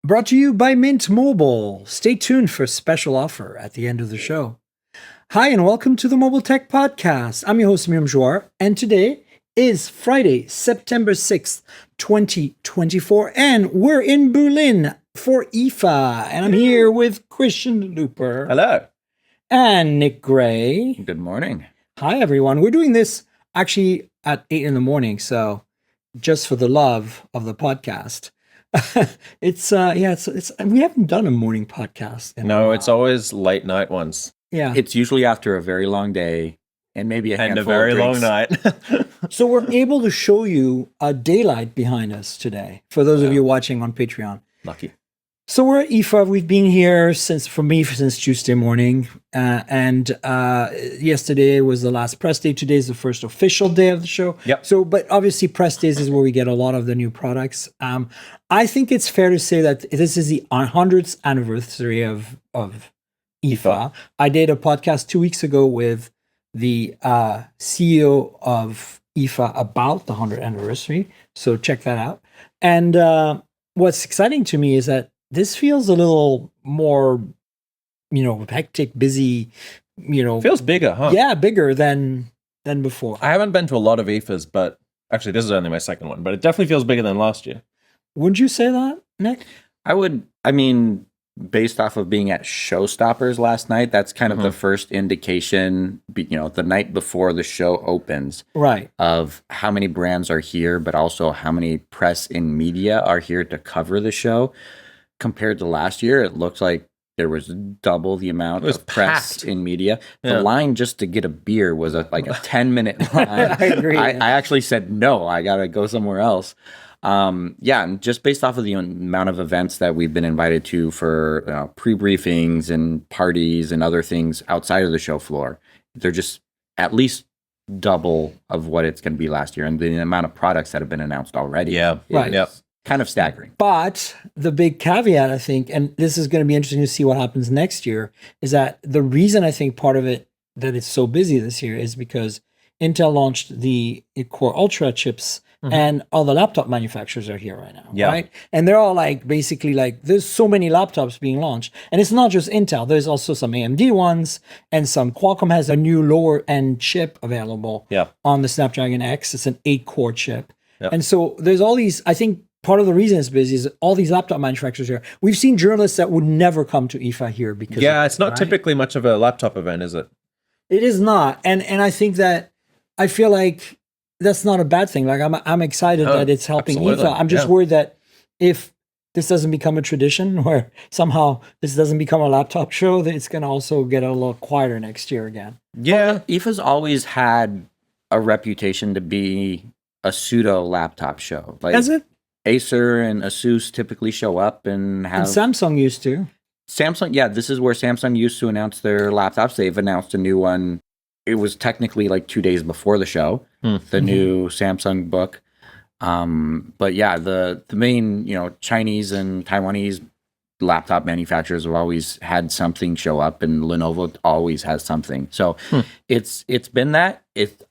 Brought to you by Mint Mobile. Stay tuned for a special offer at the end of the show. Hi, and welcome to the Mobile Tech Podcast. I'm your host, Miriam Jouar, and today is Friday, September 6th, 2024, and we're in Berlin for IFA, and I'm here with Christian Looper. Hello. And Nick Gray. Good morning. Hi, everyone. We're doing this actually at 8 in the morning, so just for the love of the podcast. It's we haven't done a morning podcast. No, it's always late night ones. Yeah. It's usually after a very long day and maybe a handful And a very of long drinks. night. So we're able to show you a daylight behind us today, for those of you watching on Patreon. Lucky. So we're at IFA. We've been here since Tuesday morning. And yesterday was the last press day. Today is the first official day of the show. Yep. So, but obviously press days is where we get a lot of the new products. I think it's fair to say that this is the 100th anniversary of IFA. I did a podcast 2 weeks ago with the CEO of IFA about the 100th anniversary. So check that out. And what's exciting to me is that this feels a little more, hectic, busy, Feels bigger, huh? Yeah, bigger than before. I haven't been to a lot of IFAs, but actually this is only my second one, but it definitely feels bigger than last year. Wouldn't you say that, Nick? Based off of being at Showstoppers last night, that's kind of the first indication, the night before the show opens, Right. of how many brands are here, but also how many press and media are here to cover the show. Compared to last year, it looked like there was double the amount of press packed. and media. Yeah. The line just to get a beer was like a 10-minute line. I agree. I actually said, no, I got to go somewhere else. And just based off of the amount of events that we've been invited to for pre-briefings and parties and other things outside of the show floor, they're just at least double of what it's going to be last year. And the amount of products that have been announced already Right. is kind of staggering. But the big caveat, I think, and this is going to be interesting to see what happens next year, is that the reason I think part of it that it's so busy this year is because Intel launched the Core Ultra chips, and all the laptop manufacturers are here right now, right? And they're all basically there's so many laptops being launched. And it's not just Intel. There's also some AMD ones, and some Qualcomm has a new lower-end chip available on the Snapdragon X. It's an 8-core chip. And so there's all these, I think, part of the reason it's busy is all these laptop manufacturers here. We've seen journalists that would never come to IFA here because it's not typically much of a laptop event, is it? It is not, and I think that I feel like that's not a bad thing. I'm excited that it's helping absolutely. IFA. I'm just worried that if this doesn't become a tradition, where somehow this doesn't become a laptop show, that it's going to also get a little quieter next year again. Yeah. IFA's always had a reputation to be a pseudo laptop show. Is it? Acer and Asus typically show up and have... And Samsung used to. Samsung, this is where Samsung used to announce their laptops. They've announced a new one. It was technically 2 days before the show, the new Samsung book. But the main, Chinese and Taiwanese laptop manufacturers have always had something show up, and Lenovo always has something. So it's been that.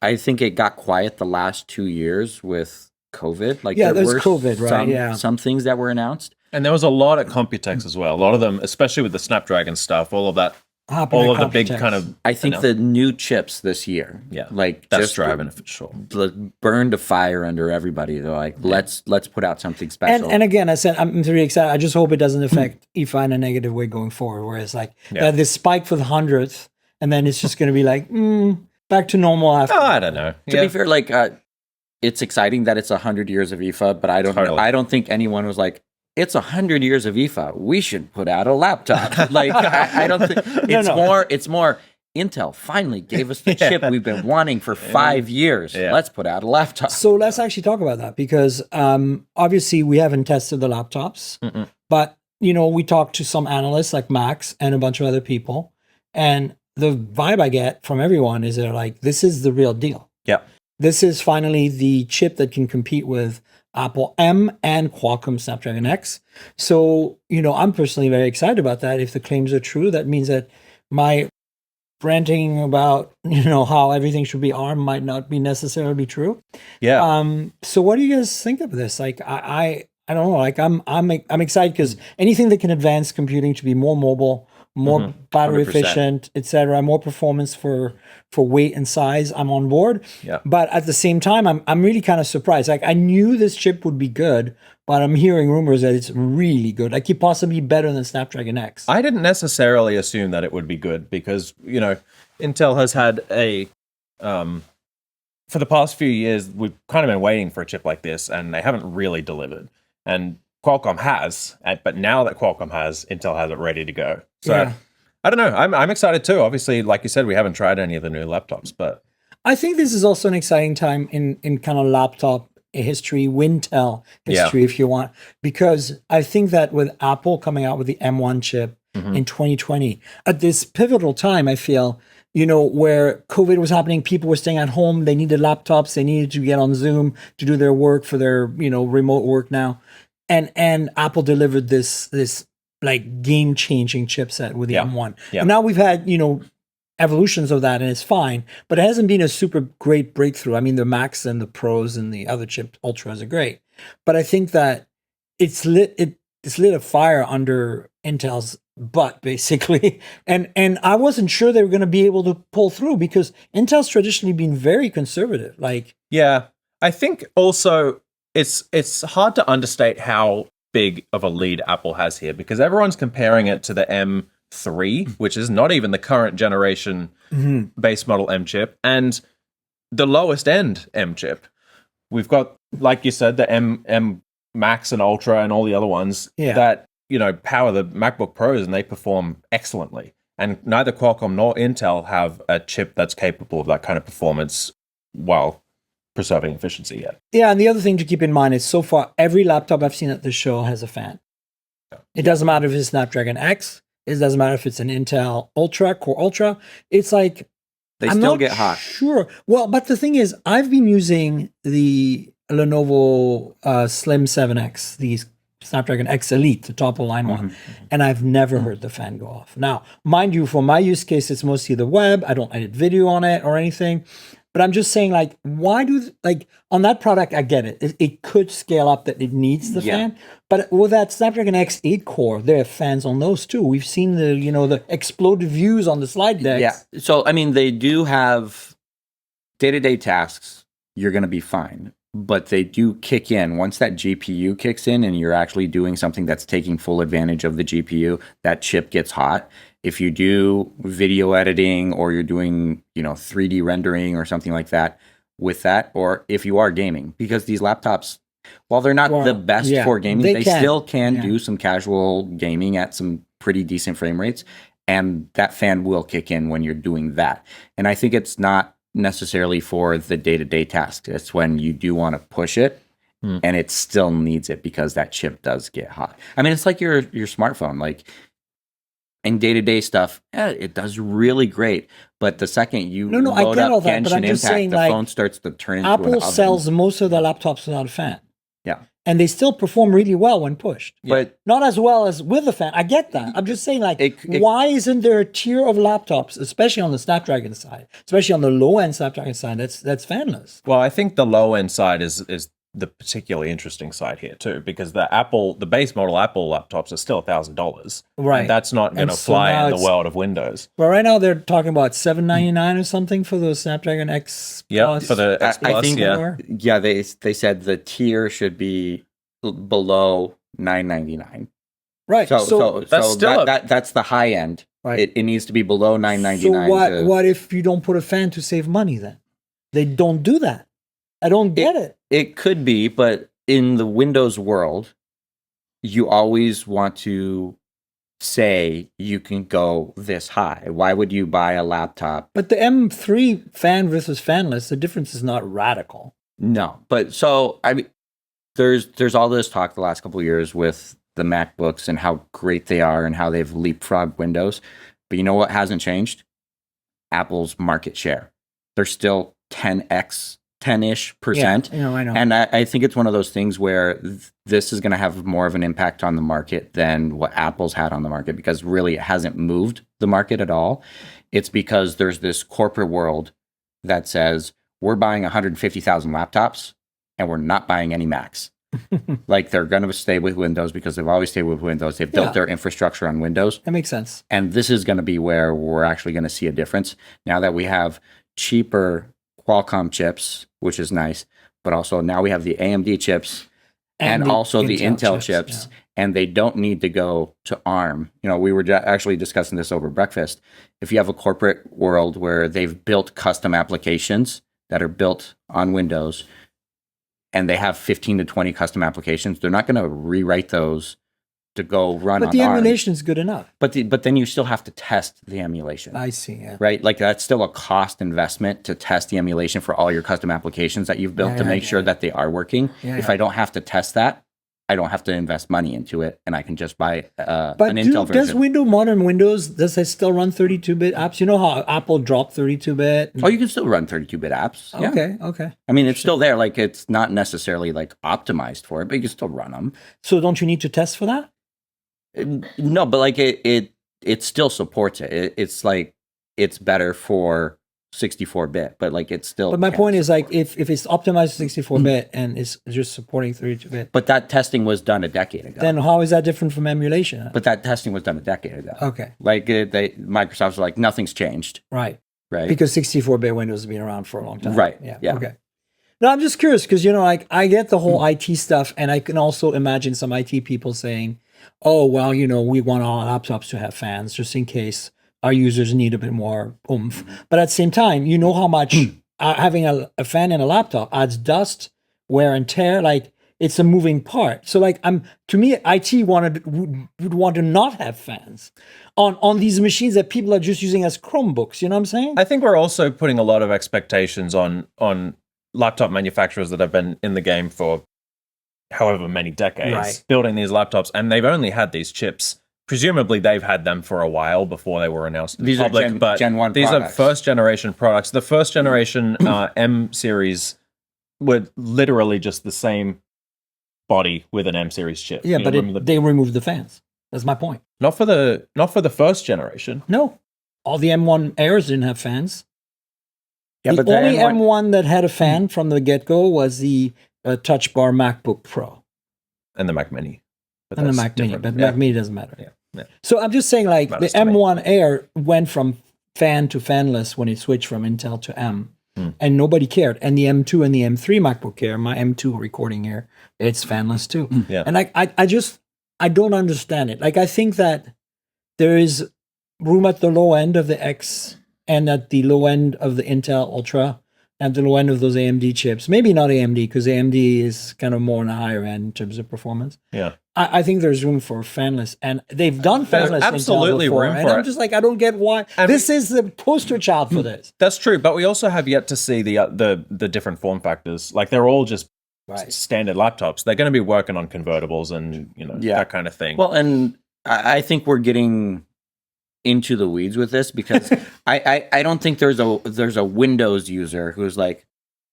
I think it got quiet the last 2 years with COVID. There's COVID, right? Some things that were announced. And there was a lot at Computex as well. A lot of them, especially with the Snapdragon stuff, all of that. Happening All at of the big Computex. kind of... I think the new chips this year, that's just driving it for sure. burned a fire under everybody. They're like, let's put out something special. And again, I said I'm really excited. I just hope it doesn't affect IFA in a negative way going forward. Whereas this spike for the 100th, and then it's just going to be back to normal after. Oh, I don't know. To be fair, it's exciting that it's 100 years of IFA, but I don't think anyone was like, it's 100 years of IFA. We should put out a laptop. I don't think it's more Intel finally gave us the chip we've been wanting for 5 years. Yeah. Let's put out a laptop. So let's actually talk about that, because obviously we haven't tested the laptops, but we talked to some analysts like Max and a bunch of other people, and the vibe I get from everyone is they're like, this is the real deal. Yeah. This is finally the chip that can compete with Apple M and Qualcomm Snapdragon X. So, I'm personally very excited about that. If the claims are true, that means that my ranting about, how everything should be ARM might not be necessarily true. Yeah. So what do you guys think of this? I I don't know. Like I'm excited because anything that can advance computing to be more mobile, more battery 100%. efficient, etc., more performance for weight and size, I'm on board. Yeah. But at the same time, I'm really kind of surprised. Like I knew this chip would be good, but I'm hearing rumors that it's really good. Like it possibly better than Snapdragon X. I didn't necessarily assume that it would be good because, you know, Intel has had for the past few years, we've kind of been waiting for a chip like this, and they haven't really delivered. And Qualcomm has, but now that Qualcomm has, Intel has it ready to go. So Yeah. I don't know. I'm excited too. Obviously, like you said, we haven't tried any of the new laptops, but I think this is also an exciting time in kind of laptop history, Wintel history, if you want, because I think that with Apple coming out with the M1 chip in 2020, at this pivotal time, I feel, you know, where COVID was happening, people were staying at home, they needed laptops, they needed to get on Zoom to do their work for their, you know, remote work now. And Apple delivered this like game-changing chipset with the M1. Yeah. And now we've had, you know, evolutions of that, and it's fine, but it hasn't been a super great breakthrough. I mean, the Max and the Pros and the other chip Ultras are great, but I think that it's lit a fire under Intel's butt, basically. And I wasn't sure they were going to be able to pull through because Intel's traditionally been very conservative. Like, yeah, I think also it's hard to understate how big of a lead Apple has here because everyone's comparing it to the M3, which is not even the current generation base model M chip, and the lowest end M chip. We've got, like you said, the M Max and Ultra and all the other ones that, you know, power the MacBook Pros, and they perform excellently. And neither Qualcomm nor Intel have a chip that's capable of that kind of performance while preserving efficiency yet. Yeah, and the other thing to keep in mind is so far every laptop I've seen at the show has a fan. It doesn't matter if it's Snapdragon X. It doesn't matter if it's an Intel Ultra, Core Ultra. It's like They I'm still not get hot. Sure. Well, but the thing is, I've been using the Lenovo Slim 7X, these Snapdragon X Elite, the top of the line one, and I've never heard the fan go off. Now, mind you, for my use case, it's mostly the web. I don't edit video on it or anything. But I'm just saying, like, why do, like, on that product, I get it. It could scale up that it needs the fan. But with that Snapdragon X8 core, there are fans on those too. We've seen the, you know, the exploded views on the slide decks. Yeah. So, I mean, they do have day-to-day tasks. You're going to be fine. But they do kick in. Once that GPU kicks in and you're actually doing something that's taking full advantage of the GPU, that chip gets hot. If you do video editing or you're doing, you know, 3D rendering or something like that with that, or if you are gaming, because these laptops, while they're not the best for gaming, they still can do some casual gaming at some pretty decent frame rates. And that fan will kick in when you're doing that. And I think it's not necessarily for the day-to-day task. It's when you do want to push it and it still needs it because that chip does get hot. I mean, it's like your smartphone. Like, in day-to-day stuff, it does really great. But the second you load up Genshin Impact, the phone starts to turn into an oven. Apple sells most of their laptops without a fan. Yeah. And they still perform really well when pushed. But not as well as with a fan. I get that. I'm just saying, like, why isn't there a tier of laptops, especially on the Snapdragon side, especially on the low-end Snapdragon side, that's fanless? Well, I think the low-end side is the particularly interesting side here too, because the base model Apple laptops are still $1,000, right? And that's not going to fly in the world of Windows. Well, right now they're talking about $799 or something for the Snapdragon X. Yeah, for the X Plus. I think, they said the tier should be below $999. Right. So that's still that's the high end. Right. It needs to be below $999. So what if you don't put a fan to save money then? They don't do that. I don't get it. It could be, but in the Windows world, you always want to say you can go this high. Why would you buy a laptop? But the M3 fan versus fanless, the difference is not radical. No, but so I mean, there's all this talk the last couple of years with the MacBooks and how great they are and how they've leapfrogged Windows. But you know what hasn't changed? Apple's market share. They're still 10-ish%. Yeah, I know. And I think it's one of those things where this is going to have more of an impact on the market than what Apple's had on the market, because really it hasn't moved the market at all. It's because there's this corporate world that says we're buying 150,000 laptops and we're not buying any Macs. Like they're going to stay with Windows because they've always stayed with Windows. They've built their infrastructure on Windows. That makes sense. And this is going to be where we're actually going to see a difference now that we have cheaper Qualcomm chips, which is nice, but also now we have the AMD chips and also the Intel chips, and they don't need to go to ARM. You know, we were actually discussing this over breakfast. If you have a corporate world where they've built custom applications that are built on Windows, and they have 15 to 20 custom applications, they're not going to rewrite those to go run on But the ARM. emulation is good enough. But then you still have to test the emulation. I see, yeah. Right? Like that's still a cost investment to test the emulation for all your custom applications that you've built to make sure that they are working. If I don't have to test that, I don't have to invest money into it, and I can just buy an Intel version. Does modern Windows, does it still run 32-bit apps? You know how Apple dropped 32-bit? Oh, you can still run 32-bit apps. Yeah. Okay. I mean, it's still there. Like, it's not necessarily like optimized for it, but you can still run them. So don't you need to test for that? No, but like it still supports it. It's like it's better for 64-bit, but like it's still. But my point is like if it's optimized 64-bit and it's just supporting 32-bit. But that testing was done a decade ago. Then how is that different from emulation? But that testing was done a decade ago. Okay. Like Microsoft was like nothing's changed. Right. Right. Because 64-bit Windows has been around for a long time. Right. Yeah. Okay. No, I'm just curious because, you know, like I get the whole IT stuff, and I can also imagine some IT people saying, oh, well, you know, we want our laptops to have fans just in case our users need a bit more oomph. But at the same time, you know how much having a fan in a laptop adds dust, wear and tear. Like it's a moving part. So like to me, IT would want to not have fans on these machines that people are just using as Chromebooks. You know what I'm saying? I think we're also putting a lot of expectations on laptop manufacturers that have been in the game for however many decades, building these laptops, and they've only had these chips. Presumably, they've had them for a while before they were announced to the public. But Gen 1 these products. are first generation products. The first generation M series were literally just the same body with an M series chip. Yeah, but they removed the fans. That's my point. Not for the first generation. No, all the M1 Airs didn't have fans. Yeah, the but only M1 that had a fan from the get-go was the Touch Bar MacBook Pro. And the Mac Mini. And the Mac Mini, but Mac Mini doesn't matter. Yeah. So I'm just saying, like, the M1 Air went from fan to fanless when it switched from Intel to M, and nobody cared. And the M2 and the M3 MacBook Air, my M2 recording here, it's fanless too. Yeah. And I don't understand it. Like, I think that there is room at the low end of the X and at the low end of the Intel Ultra and the low end of those AMD chips. Maybe not AMD, because AMD is kind of more on the higher end in terms of performance. Yeah. I think there's room for fanless, and they've done fanless. There's absolutely Intel before, room and for I'm it. just like, I don't get why. This is the poster child for this. That's true, but we also have yet to see the different form factors. Like they're all just standard laptops. They're going to be working on convertibles and that kind of thing. Well, and I think we're getting into the weeds with this because I don't think there's a Windows user who's like,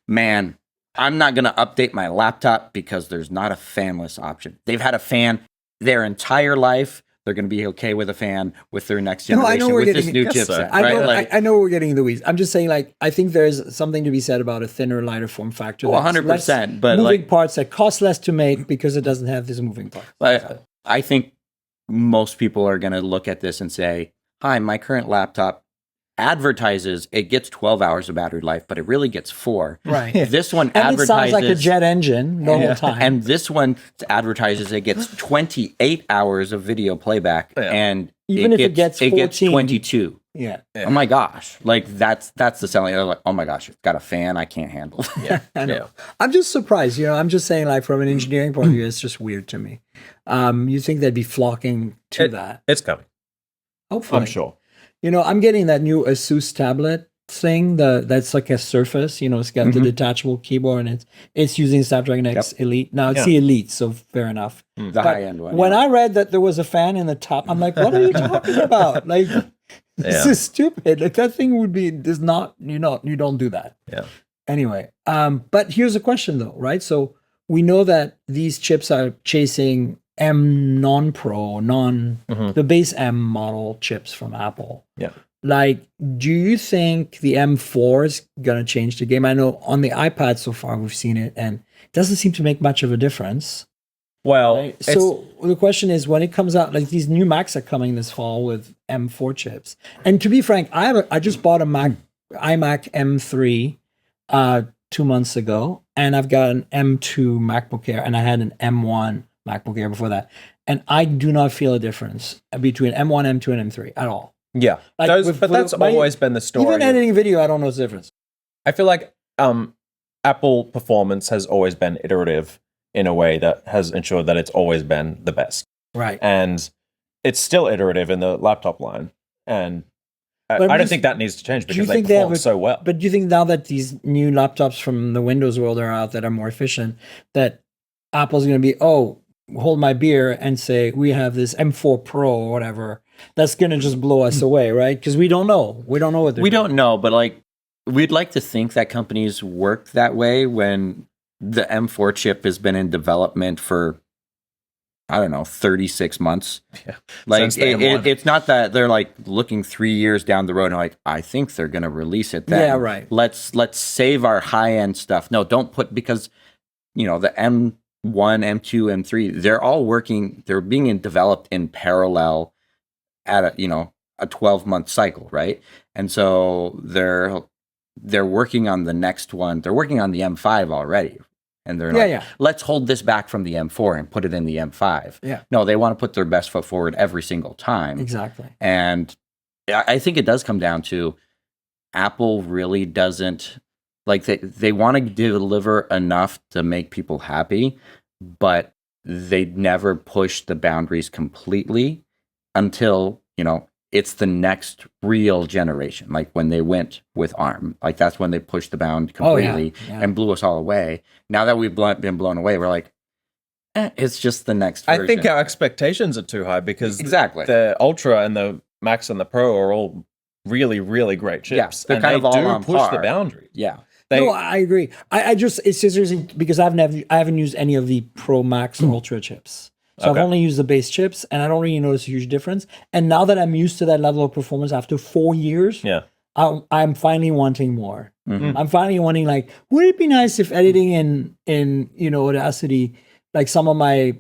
man, I'm not going to update my laptop because there's not a fanless option. They've had a fan their entire life. They're going to be okay with a fan with their next generation with this new chipset. I know we're getting in the weeds. I'm just saying, like, I think there's something to be said about a thinner, lighter form factor. 100%. But moving parts that cost less to make because it doesn't have this moving part. I think most people are going to look at this and say, hi, my current laptop advertises it gets 12 hours of battery life, but it really gets 4. Right. This one and advertises... it sounds like a jet engine the whole time. And this one advertises it gets 28 hours of video playback, and even if it gets 14, it gets 22. Yeah. Oh my gosh. Like that's the selling. They're like, oh my gosh, it's got a fan I can't handle. I know. I'm just surprised. I'm just saying, like, from an engineering point of view, it's just weird to me. You think they'd be flocking to that. It's coming. Hopefully. I'm sure. I'm getting that new Asus tablet thing that's like a Surface. It's got the detachable keyboard, and it's using Snapdragon X Elite. Now it's the Elite, so fair enough. The high-end one. When I read that there was a fan in the top, I'm like, what are you talking about? Like, this is stupid. Like, that thing does not, you don't do that. Yeah. Anyway, but here's a question though, right? So we know that these chips are chasing M non-Pro, the base M model chips from Apple. Yeah. Like, do you think the M4 is going to change the game? I know on the iPad so far we've seen it, and doesn't seem to make much of a difference. Well, Right? So the question is, when it comes out, like these new Macs are coming this fall with M4 chips. And to be frank, I just bought a iMac M3 2 months ago, and I've got an M2 MacBook Air, and I had an M1 MacBook Air before that, and I do not feel a difference between M1, M2, and M3 at all. yeah, Like, that's always been the story. Even editing video, I don't know the difference. I feel like Apple performance has always been iterative in a way that has ensured that it's always been the best. Right. And it's still iterative in the laptop line. And I don't think that needs to change because they perform so well. But do you think now that these new laptops from the Windows world are out that are more efficient, that Apple's going to be, hold my beer and say, we have this M4 Pro or whatever, that's going to just blow us away, right? Because we don't know. We don't know what they're doing. don't know, but like, we'd like to think that companies work that way when the M4 chip has been in development for, I don't know, 36 months. Yeah. Like it's not that they're like looking 3 years down the road and like, I think they're going to release it then. Yeah, right. Let's save our high end stuff. No, don't put, because the M1, M2, M3, they're all working, they're being developed in parallel at a 12-month cycle, right? And so they're working on the next one. They're working on the M5 already. And they're let's hold this back from the M4 and put it in the M5. Yeah. No, they want to put their best foot forward every single time. Exactly. And I think it does come down to Apple really doesn't, like, they want to deliver enough to make people happy, but they never push the boundaries completely until, it's the next real generation. Like when they went with ARM, like that's when they pushed the bound completely and blew us all away. Now that we've been blown away, we're like, it's just the next version. I think our expectations are too high because exactly the Ultra and the Max and the Pro are all really, really great chips. They're kind of all on push par. the boundaries. Yeah. No, I agree. I just, it's just interesting because I haven't used any of the Pro, Max, or Ultra chips. So I've only used the base chips, and I don't really notice a huge difference. And now that I'm used to that level of performance after 4 years, I'm finally wanting more. Mm-hmm. I'm finally wanting, like, would it be nice if editing in Audacity, like some of my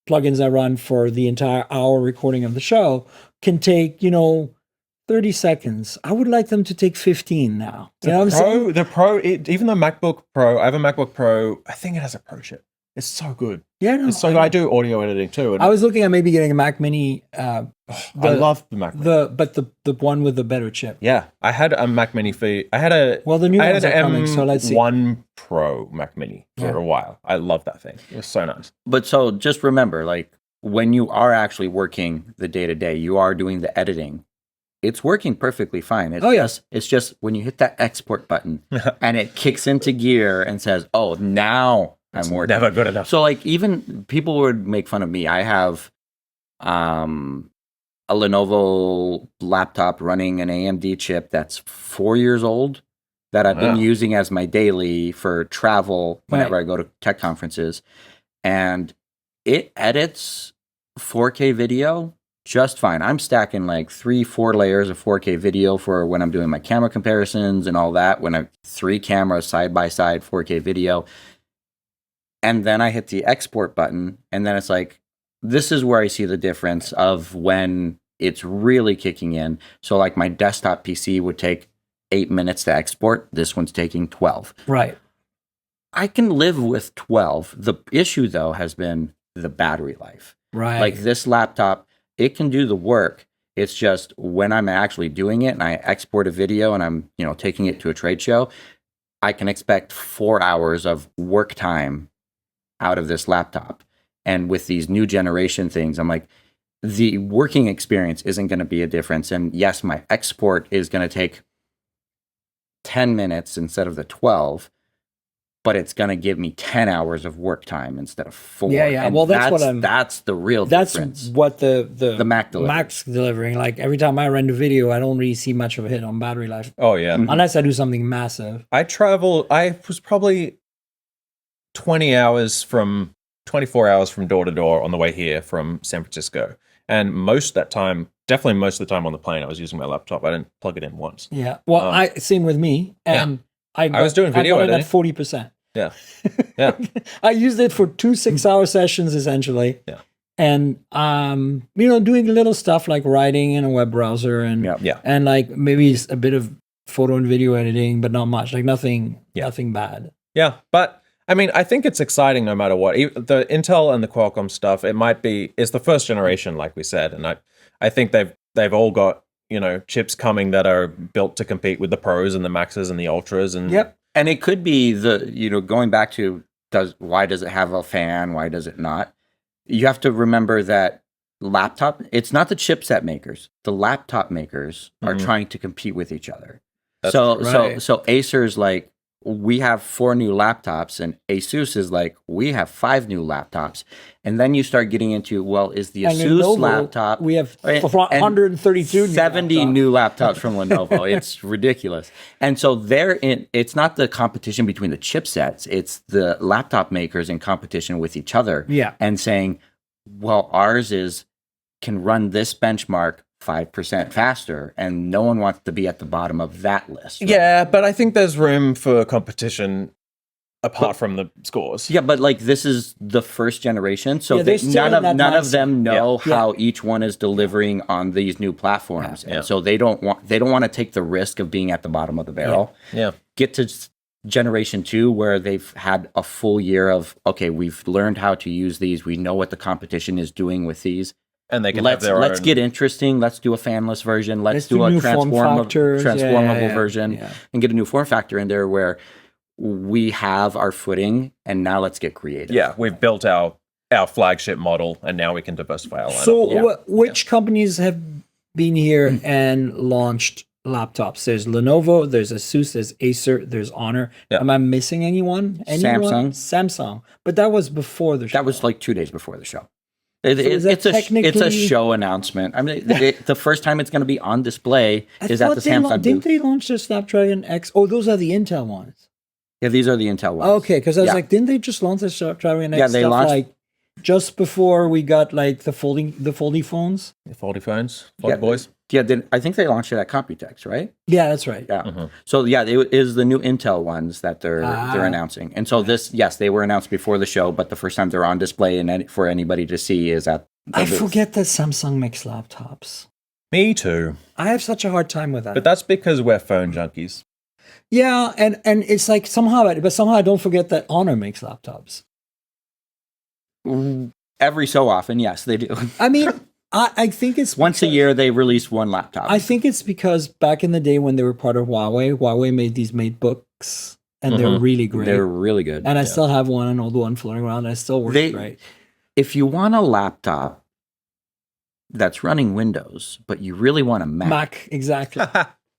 plugins I run for the entire hour recording of the show, can take 30 seconds. I would like them to take 15 now. You know what I'm saying? The Pro, even the MacBook Pro, I have a MacBook Pro, I think it has a Pro chip. It's so good. Yeah, no, it's so good. I do audio editing too. I was looking at maybe getting a Mac Mini. I love the Mac Mini. But the one with the better chip. Yeah, I had a Mac Mini the new ones are coming, so let's see. M1 Pro Mac Mini for a while. I love that thing. It was so nice. But so just remember, like when you are actually working the day to day, you are doing the editing. It's working perfectly fine. It's just when you hit that export button and it kicks into gear and says, "Oh, now I'm working." Never good enough. So like even people would make fun of me. I have a Lenovo laptop running an AMD chip that's 4 years old that I've been using as my daily for travel whenever I go to tech conferences. And it edits 4K video just fine. I'm stacking like 3-4 layers of 4K video for when I'm doing my camera comparisons and all that. When I 3 cameras side by side 4K video. And then I hit the export button, and then it's like, this is where I see the difference of when it's really kicking in. So like my desktop PC would take 8 minutes to export. This one's taking 12. Right. I can live with 12. The issue though has been the battery life. Right. Like this laptop, it can do the work. It's just when I'm actually doing it and I export a video and I'm, taking it to a trade show, I can expect 4 hours of work time out of this laptop. And with these new generation things, I'm like, the working experience isn't going to be a difference. And yes, my export is going to take 10 minutes instead of the 12, but it's going to give me 10 hours of work time instead of 4. Yeah. And well, that's the real difference. That's what the Mac delivering. Mac's delivering. Like every time I render video, I don't really see much of a hit on battery life. Oh yeah. Unless I do something massive. I was probably 24 hours from door to door on the way here from San Francisco. And most of the time on the plane, I was using my laptop. I didn't plug it in once. Yeah. Well, same with me. And I was doing video editing editing at 40%. Yeah. Yeah. I used it for 2 6-hour sessions essentially. Yeah. And doing little stuff like writing in a web browser and Yeah. and like maybe a bit of photo and video editing, but not much. Like nothing bad. Yeah, but I mean, I think it's exciting no matter what. The Intel and the Qualcomm stuff, it's the first generation, like we said, and I think they've all got chips coming that are built to compete with the Pros and the Maxes and the Ultras, and and it could be going back to why does it have a fan? Why does it not? You have to remember that it's not the chipset makers. The laptop makers are trying to compete with each other. That's So Acer's like, we have 4 new laptops, and Asus is like, we have 5 new laptops. And then you start getting into, well, is the Asus Lenovo, laptop? we have 132 70 new laptops from Lenovo. It's ridiculous. And so it's not the competition between the chipsets, it's the laptop makers in competition with each other. Yeah. And saying, well, ours can run this benchmark 5% faster, and no one wants to be at the bottom of that list. Right? Yeah, but I think there's room for competition apart from the scores. Yeah, but like this is the first generation, so none of them know how each one is delivering on these new platforms, and so they don't want to take the risk of being at the bottom of the barrel. Yeah. Get to generation 2 where they've had a full year of we've learned how to use these, we know what the competition is doing with these. And they can let's get interesting. Let's do a fanless version. Let's do a transformable version and get a new form factor in there where we have our footing. And now let's get creative. Yeah, we've built our flagship model, and now we can diversify our lineup. So, which companies have been here and launched laptops? There's Lenovo, there's Asus, there's Acer, there's Honor. Am I missing anyone? Samsung. But that was before the show. That was like 2 days before the show. It's a show announcement. I mean, the first time it's going to be on display is at the Samsung booth. Didn't they launch the Snapdragon X? Oh, those are the Intel ones. Yeah, these are the Intel ones. Okay, because I was like, didn't they just launch the Snapdragon X? Yeah, they launched like just before we got like the foldy phones. The foldy phones, boys. Yeah, I think they launched it at Computex, right? Yeah, that's right. Yeah. Mm-hmm. So it is the new Intel ones that they're announcing, and so they were announced before the show, but the first time they're on display and for anybody to see is at. I forget that Samsung makes laptops. Me too. I have such a hard time with that. But that's because we're phone junkies. Yeah, and it's like somehow I don't forget that Honor makes laptops. Every so often, yes, they do. I mean. I think it's once a year they release one laptop. I think it's because back in the day when they were part of Huawei made these MateBooks, and they're really great. They're really good. And I still have an old one floating around, and it still works great. If you want a laptop that's running Windows, but you really want a Mac, exactly,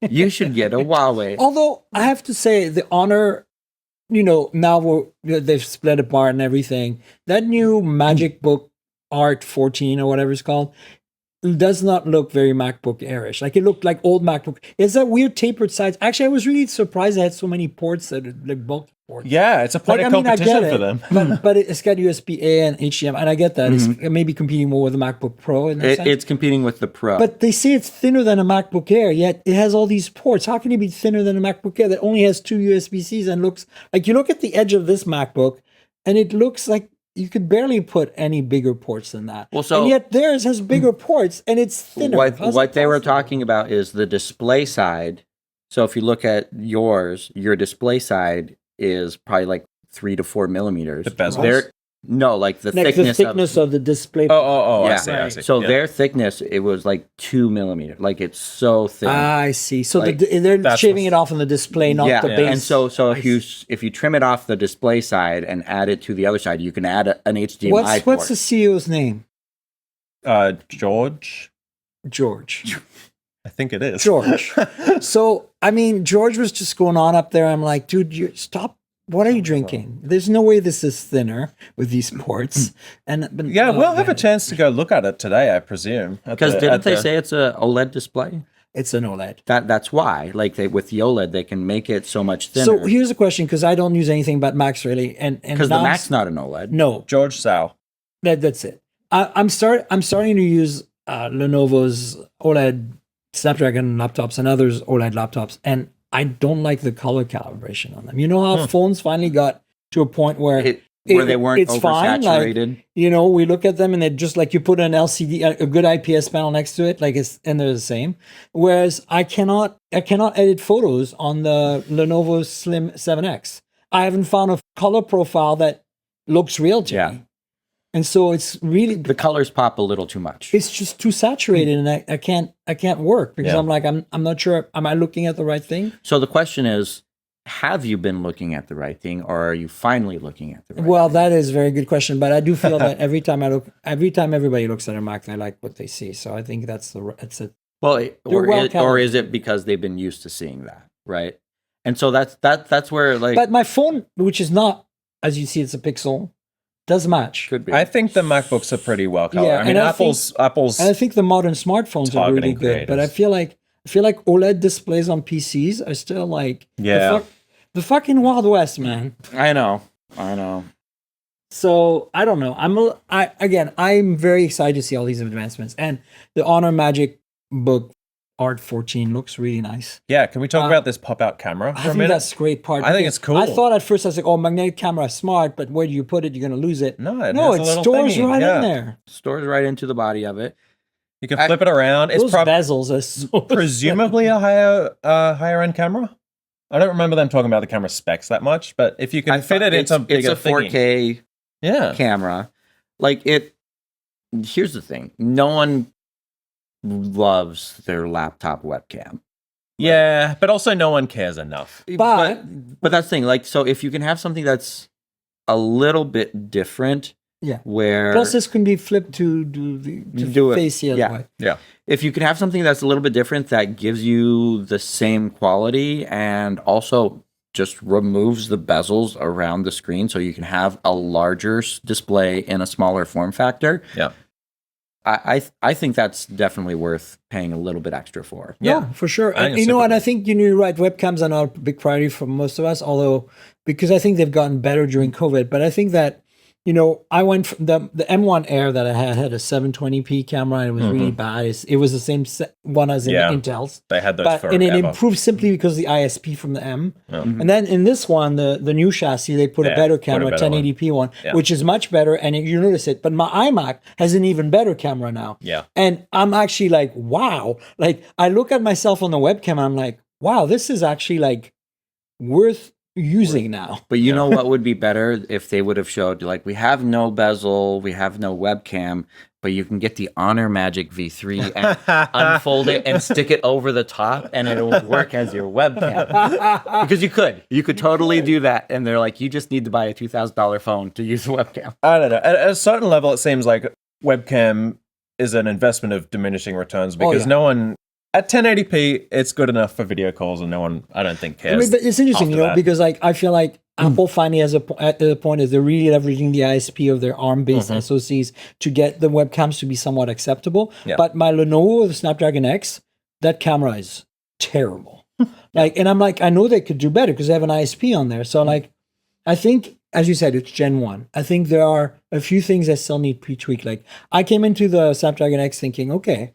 you should get a Huawei. Although I have to say, the Honor, now they've split apart and everything. That new Magic Book Art 14 or whatever it's called does not look very MacBook Airish. Like it looked like old MacBook. It's that weird tapered sides. Actually, I was really surprised it had so many ports that are like bulky ports. Yeah, it's a point of competition for them. but it's got USB-A and HDMI, and I get that. It's maybe competing more with the MacBook Pro. It's competing with the Pro. But they say it's thinner than a MacBook Air, yet it has all these ports. How can it be thinner than a MacBook Air that only has 2 USB-Cs and looks like, you look at the edge of this MacBook and it looks like you could barely put any bigger ports than that. And yet theirs has bigger ports and it's thinner. What they were talking about is the display side. So if you look at your display side is probably like 3 to 4 millimeters. The bezels? No, like the thickness of the display. Oh, yeah. I see. So their thickness, it was like 2 millimeters. Like it's so thin. I see. So they're shaving it off on the display, not the base. And so if you trim it off the display side and add it to the other side, you can add an HDMI port. What's the CEO's name? George. I think it is. George. So, I mean, George was just going on up there. I'm like, dude, stop. What are you drinking? There's no way this is thinner with these ports. We'll have a chance to go look at it today, I presume. Because didn't they say it's an OLED display? It's an OLED. That's why. Like with the OLED, they can make it so much thinner. So here's a question, because I don't use anything but Macs really, and because the Mac's not an OLED. No, George Sau. That's it. I'm starting to use Lenovo's OLED Snapdragon laptops and others OLED laptops, and I don't like the color calibration on them. You know how phones finally got to a point where where they weren't it's fine. oversaturated. Like, we look at them and they're just like you put an LCD, a good IPS panel next to it, and they're the same. Whereas I cannot edit photos on the Lenovo Slim 7X. I haven't found a color profile that looks real to me. And so it's really the colors pop a little too much. It's just too saturated, and I can't work because I'm like I'm not sure. Am I looking at the right thing? So the question is, have you been looking at the right thing, or are you finally looking at the right Well, thing? that is a very good question, but I do feel that every time everybody looks at a Mac, they like what they see. So I think that's Well, or calibrated. is it because they've been used to seeing that, right? And so that's where like. But my phone, which is not, as you see, it's a Pixel, does match. Could be. I think the MacBooks are pretty well colored. Yeah, I mean, and Apple's And I think the modern smartphones are really targeting good. But I creators. feel like OLED displays on PCs are still like Yeah. the fucking Wild West, man. I know. So I don't know. I'm very excited to see all these advancements, and the Honor Magic Book Art 14 looks really nice. Yeah, can we talk about this pop-out camera I for a think minute? that's a great part. I think it's cool. I thought at first I was like, "Oh, magnetic camera is smart," but where do you put it? You're going to lose it. No, it no, has it a little stores thingy, right yeah. in there. Stores right into the body of it. You can flip it around. It's Those bezels are so presumably a higher end camera. I don't remember them talking about the camera specs that much, but if you can fit it into it's a 4K yeah. camera. Like it. Here's the thing: no one loves their laptop webcam. Yeah, but also no one cares enough. But that's the thing. Like, so if you can have something that's a little bit different, where plus this can be flipped to do face the other way. Yeah. If you can have something that's a little bit different that gives you the same quality and also just removes the bezels around the screen so you can have a larger display in a smaller form factor. Yeah. I think that's definitely worth paying a little bit extra for. Yeah, for sure. And, and I think you're right. Webcams are not a big priority for most of us, although because I think they've gotten better during COVID. But I think that I went from the M1 Air that I had a 720p camera, and it was really bad. It was the same one as in Intel's. They had those forever. And it improved simply because of the ISP from the M. And then in this one, the new chassis, they put a better camera, 1080p one, which is much better. And you notice it. But my iMac has an even better camera now. Yeah. And I'm actually like, wow. Like, I look at myself on the webcam, and I'm like, wow, this is actually like worth using now. But you know what would be better if they would have showed, like, we have no bezel, we have no webcam, but you can get the Honor Magic V3 and unfold it and stick it over the top, and it'll work as your webcam. Because you could totally do that. And they're like, you just need to buy a $2,000 phone to use the webcam. I don't know. At a certain level, it seems like webcam is an investment of diminishing returns because no one. At 1080p, it's good enough for video calls, and no one, I don't think, cares. I mean, but it's interesting, because like I feel like Apple finally has at the point is they're really leveraging the ISP of their ARM-based SoCs to get the webcams to be somewhat acceptable. Yeah. But my Lenovo, the Snapdragon X, that camera is terrible. And I'm like, I know they could do better because they have an ISP on there. So like, I think, as you said, it's Gen 1. I think there are a few things that still need pre-tweak. Like I came into the Snapdragon X thinking, okay,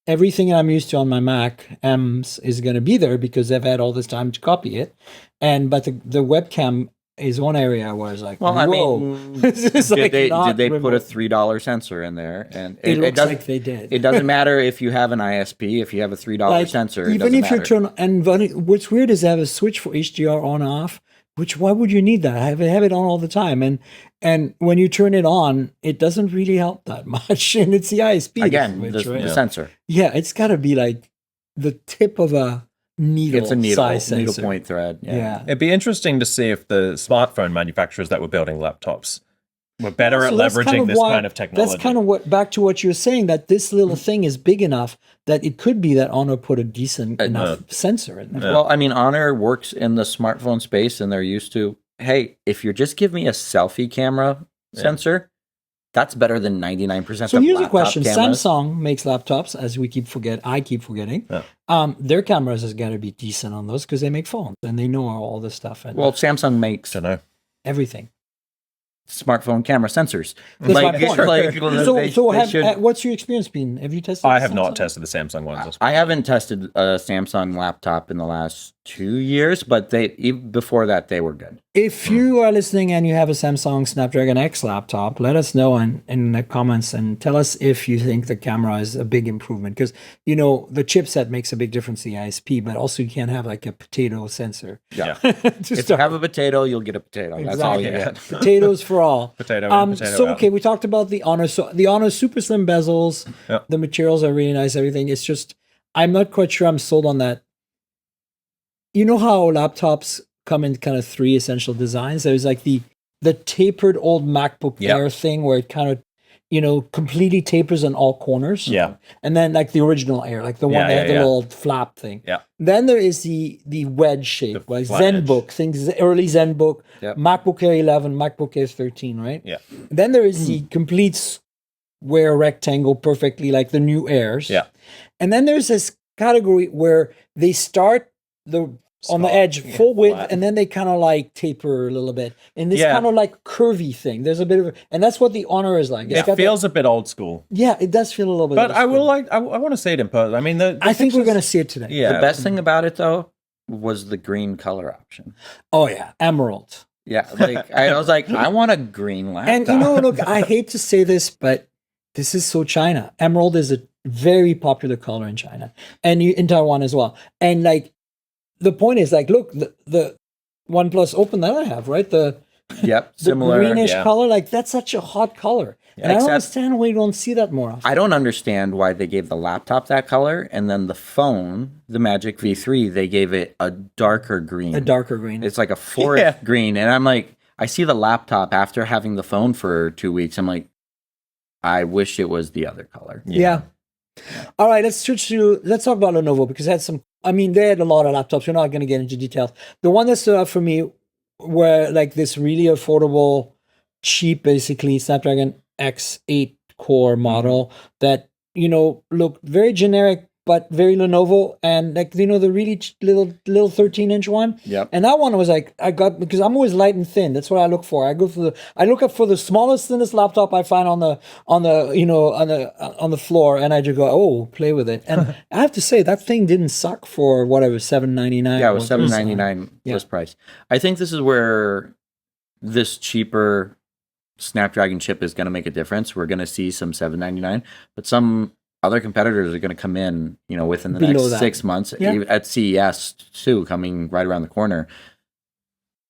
everything I'm used to on my Mac M's is going to be there because I've had all this time to copy it. But the webcam is one area where I was like, well, whoa. I mean, This is did like they not put a remote. $3 sensor in there? And It looks doesn't, like they did. It doesn't matter if you have an ISP, if you have a $3 sensor. Even if you matter. what's weird is they have a switch for HDR on off. Why would you need that? I have it on all the time, and when you turn it on, it doesn't really help that much. And it's the ISP Again, switch, right? the sensor. Yeah, it's got to be like the tip of a needle. It's a needle sensor. point thread. Yeah. It'd be interesting to see if the smartphone manufacturers that were building laptops were better at that's leveraging this kind of technology. That's kind of what, back to what you're saying, that this little thing is big enough that it could be that Honor put a decent enough sensor in there. Well, I mean, Honor works in the smartphone space, and they're used to, hey, if you just give me a selfie camera sensor, that's better than 99% So of here's a laptop question. cameras. Samsung makes laptops, as I keep forgetting. Yeah. Their cameras has got to be decent on those because they make phones and they know all this stuff and Well, Samsung makes don't know. everything. smartphone camera sensors. That's my point. They what's your experience been? Have you tested? I have Samsung? not tested the Samsung ones. I haven't tested a Samsung laptop in the last 2 years, but even before that, they were good. If you are listening and you have a Samsung Snapdragon X laptop, let us know in the comments and tell us if you think the camera is a big improvement. Because, the chipset makes a big difference, the ISP, but also you can't have like a potato sensor. Yeah. To If you start have a potato, you'll get a potato. That's all you Exactly. get. Potatoes for all. Potato in, potato So out. okay, we talked about the Honor. So the Honor super slim bezels. Yeah. The materials are really nice. Everything. It's just I'm not quite sure I'm sold on that. You know how laptops come in kind of three essential designs. There's like the tapered old MacBook Yeah. Air thing where it kind of completely tapers on all corners. Yeah. And then like the original Air, like the one Yeah, that had the yeah. little flap thing. Yeah. Then there is the wedge shape, The like flat ZenBook, things early ZenBook, Yep. MacBook Air 11, MacBook Air 13, right? Yeah. Then there is the complete square rectangle, perfectly like the new Airs. Yeah. And then there's this category where they start on the Small. edge Yeah, full width, flat. and then they kind of like taper a little bit. And this Yeah. kind of like curvy thing. There's a bit of, and that's what the Honor is like. It's It got feels a bit old school. yeah, it does feel a little bit. But old I school. will I want to see it in person. I mean, the I think we're pictures- going to see it today. Yeah. The best thing about it, though, was the green color option. Oh yeah, emerald. Yeah, like I was like, I want a green laptop. And look, I hate to say this, but this is so China. Emerald is a very popular color in China and in Taiwan as well. And like, the point is like, look, the OnePlus Open that I have, right? The Yep, similar. greenish yeah. color, like that's such a hot color. And I don't Except- understand why you don't see that more often. I don't understand why they gave the laptop that color, and then the phone, the Magic V3, they gave it a darker green. A darker green. It's like a forest Yeah. green, and I'm like, I see the laptop after having the phone for 2 weeks. I'm like, I wish it was the other color. Yeah. All right, let's talk about Lenovo because they had a lot of laptops. We're not going to get into details. The one that stood out for me were like this really affordable, cheap, basically Snapdragon X8 core model that, looked very generic, but very Lenovo and like, the really little 13-inch one. Yep. And that one was like, because I'm always light and thin. That's what I look for. I look up for the smallest, thinnest laptop I find on the floor, and I just go, oh, play with it. And I have to say that thing didn't suck for whatever, $799. Yeah, it was $799 Yeah. list price. I think this is where this cheaper Snapdragon chip is going to make a difference. We're going to see some $799, but some other competitors are going to come in, within the Below next that. 6 months. Yeah. Even at CES too, coming right around the corner.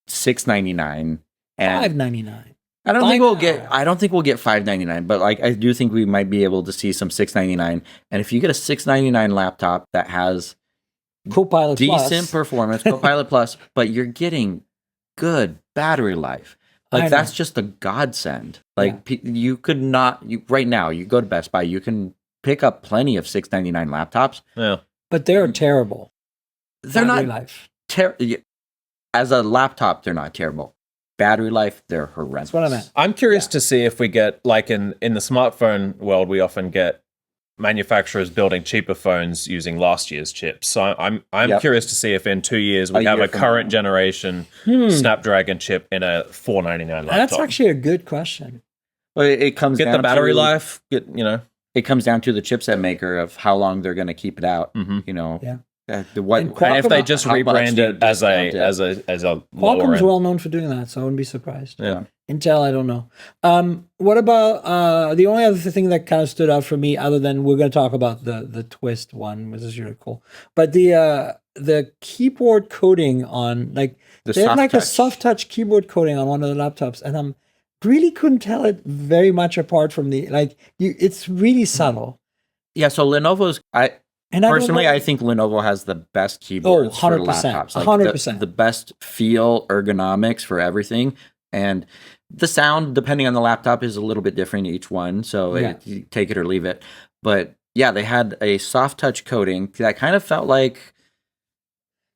$699, and $599. I don't Buy think we'll now. get $599, but like I do think we might be able to see some $699. And if you get a $699 laptop that has Copilot decent Plus. performance, Copilot Plus, but you're getting good battery life. I Like know. that's just a godsend. Like you could not right now. You go to Best Buy, you can pick up plenty of $699 laptops. Yeah. But they're terrible. They're Battery not life. as a laptop. They're not terrible. Battery life, they're horrendous. That's what I meant. I'm curious to see if we get, like in the smartphone world, we often get manufacturers building cheaper phones using last year's chips. So I'm Yep. curious to see if in 2 years we A have year a from current now. generation Snapdragon chip in a $499 laptop. That's actually a good question. But it comes Get down the battery to, life. It comes down to the chipset maker of how long they're going to keep it out. Mhm. Yeah. What And And if they just how much rebrand do you it as a discount it? as a lower Qualcomm's end. well known for doing that, so I wouldn't be surprised. Yeah. Intel, I don't know. What about the only other thing that kind of stood out for me, other than we're going to talk about the Twist one, which is really cool, but the keyboard coating on they have soft like a touch. soft touch keyboard coating on one of the laptops, and I'm really couldn't tell it very much apart from it's really subtle. Yeah, so Lenovo's And personally, I I think Lenovo has the best keyboards for 100%, laptops. Like 100%. the best feel, ergonomics for everything, and the sound, depending on the laptop, is a little bit different each one. So Yeah. you take it or leave it. But yeah, they had a soft touch coating that kind of felt like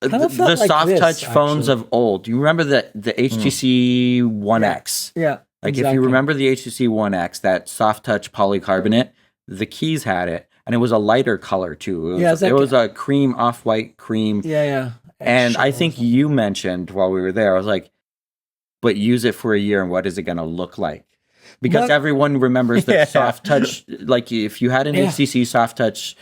Kind of the felt like soft this, touch phones actually. of old. Do you remember the HTC One X? yeah, Like if exactly. you remember the HTC One X, that soft touch polycarbonate, the keys had it, and it was a lighter color too. It was, Yeah, it's like- it was a cream, off-white cream. yeah. And I Shovels. think you mentioned while we were there, I was like, but use it for a year, and what is it going to look like? Because But- everyone remembers the Yeah. soft touch. Like if you had an Yeah. HTC soft touch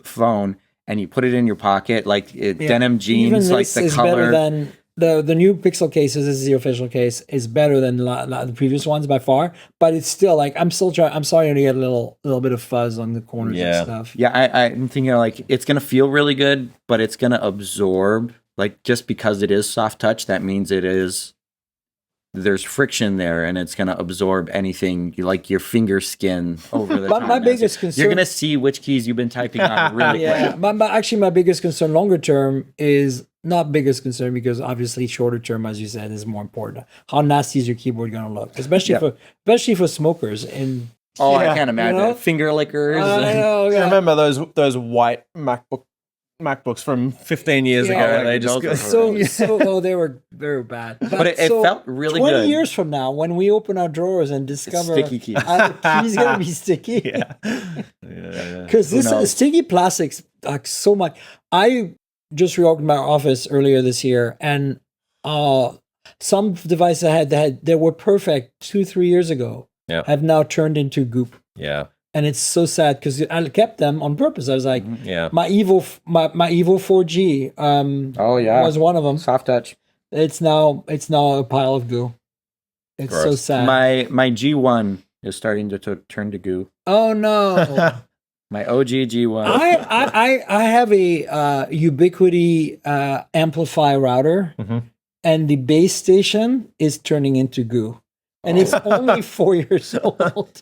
phone and you put it in your pocket, like Yeah. denim jeans, Even like this the is better color. than the new Pixel cases. This is the official case. Is better than the previous ones by far. But it's still like I'm still trying. I'm sorry to get a little bit of fuzz on the corners Yeah. and stuff. Yeah, I'm thinking like it's gonna feel really good, but it's gonna absorb. Like just because it is soft touch, that means there's friction there, and it's gonna absorb anything like your finger skin over the But time. my biggest concern, You're gonna see which keys you've been typing on really yeah. quick. But actually, my biggest concern longer term is not biggest concern because obviously shorter term, as you said, is more important. How nasty is your keyboard gonna look, especially for smokers and. Oh, Yeah. I can't imagine You know? finger lickers. I know, I yeah. remember those white MacBooks from 15 years Yeah. ago. Oh, They those just are So they were very bad. But it felt really 20 good. years from now, when we open our drawers and discover sticky keys. the key's gonna be sticky, yeah. Yeah. because Who this knows? sticky plastics like so much. I just reopened my office earlier this year, and some devices I had that were perfect 2-3 years ago Yeah. have now turned into goop, Yeah. and it's so sad because I kept them on purpose. I was like, Yeah. my Evo 4G Oh yeah, was one of them. soft touch. It's now a pile of goo. It's so Gross. sad. My G1 is starting to turn to goo. Oh no! My OG G1. I have a Ubiquiti Amplify router, Mhm. and the base station is turning into goo, and it's only 4 years old.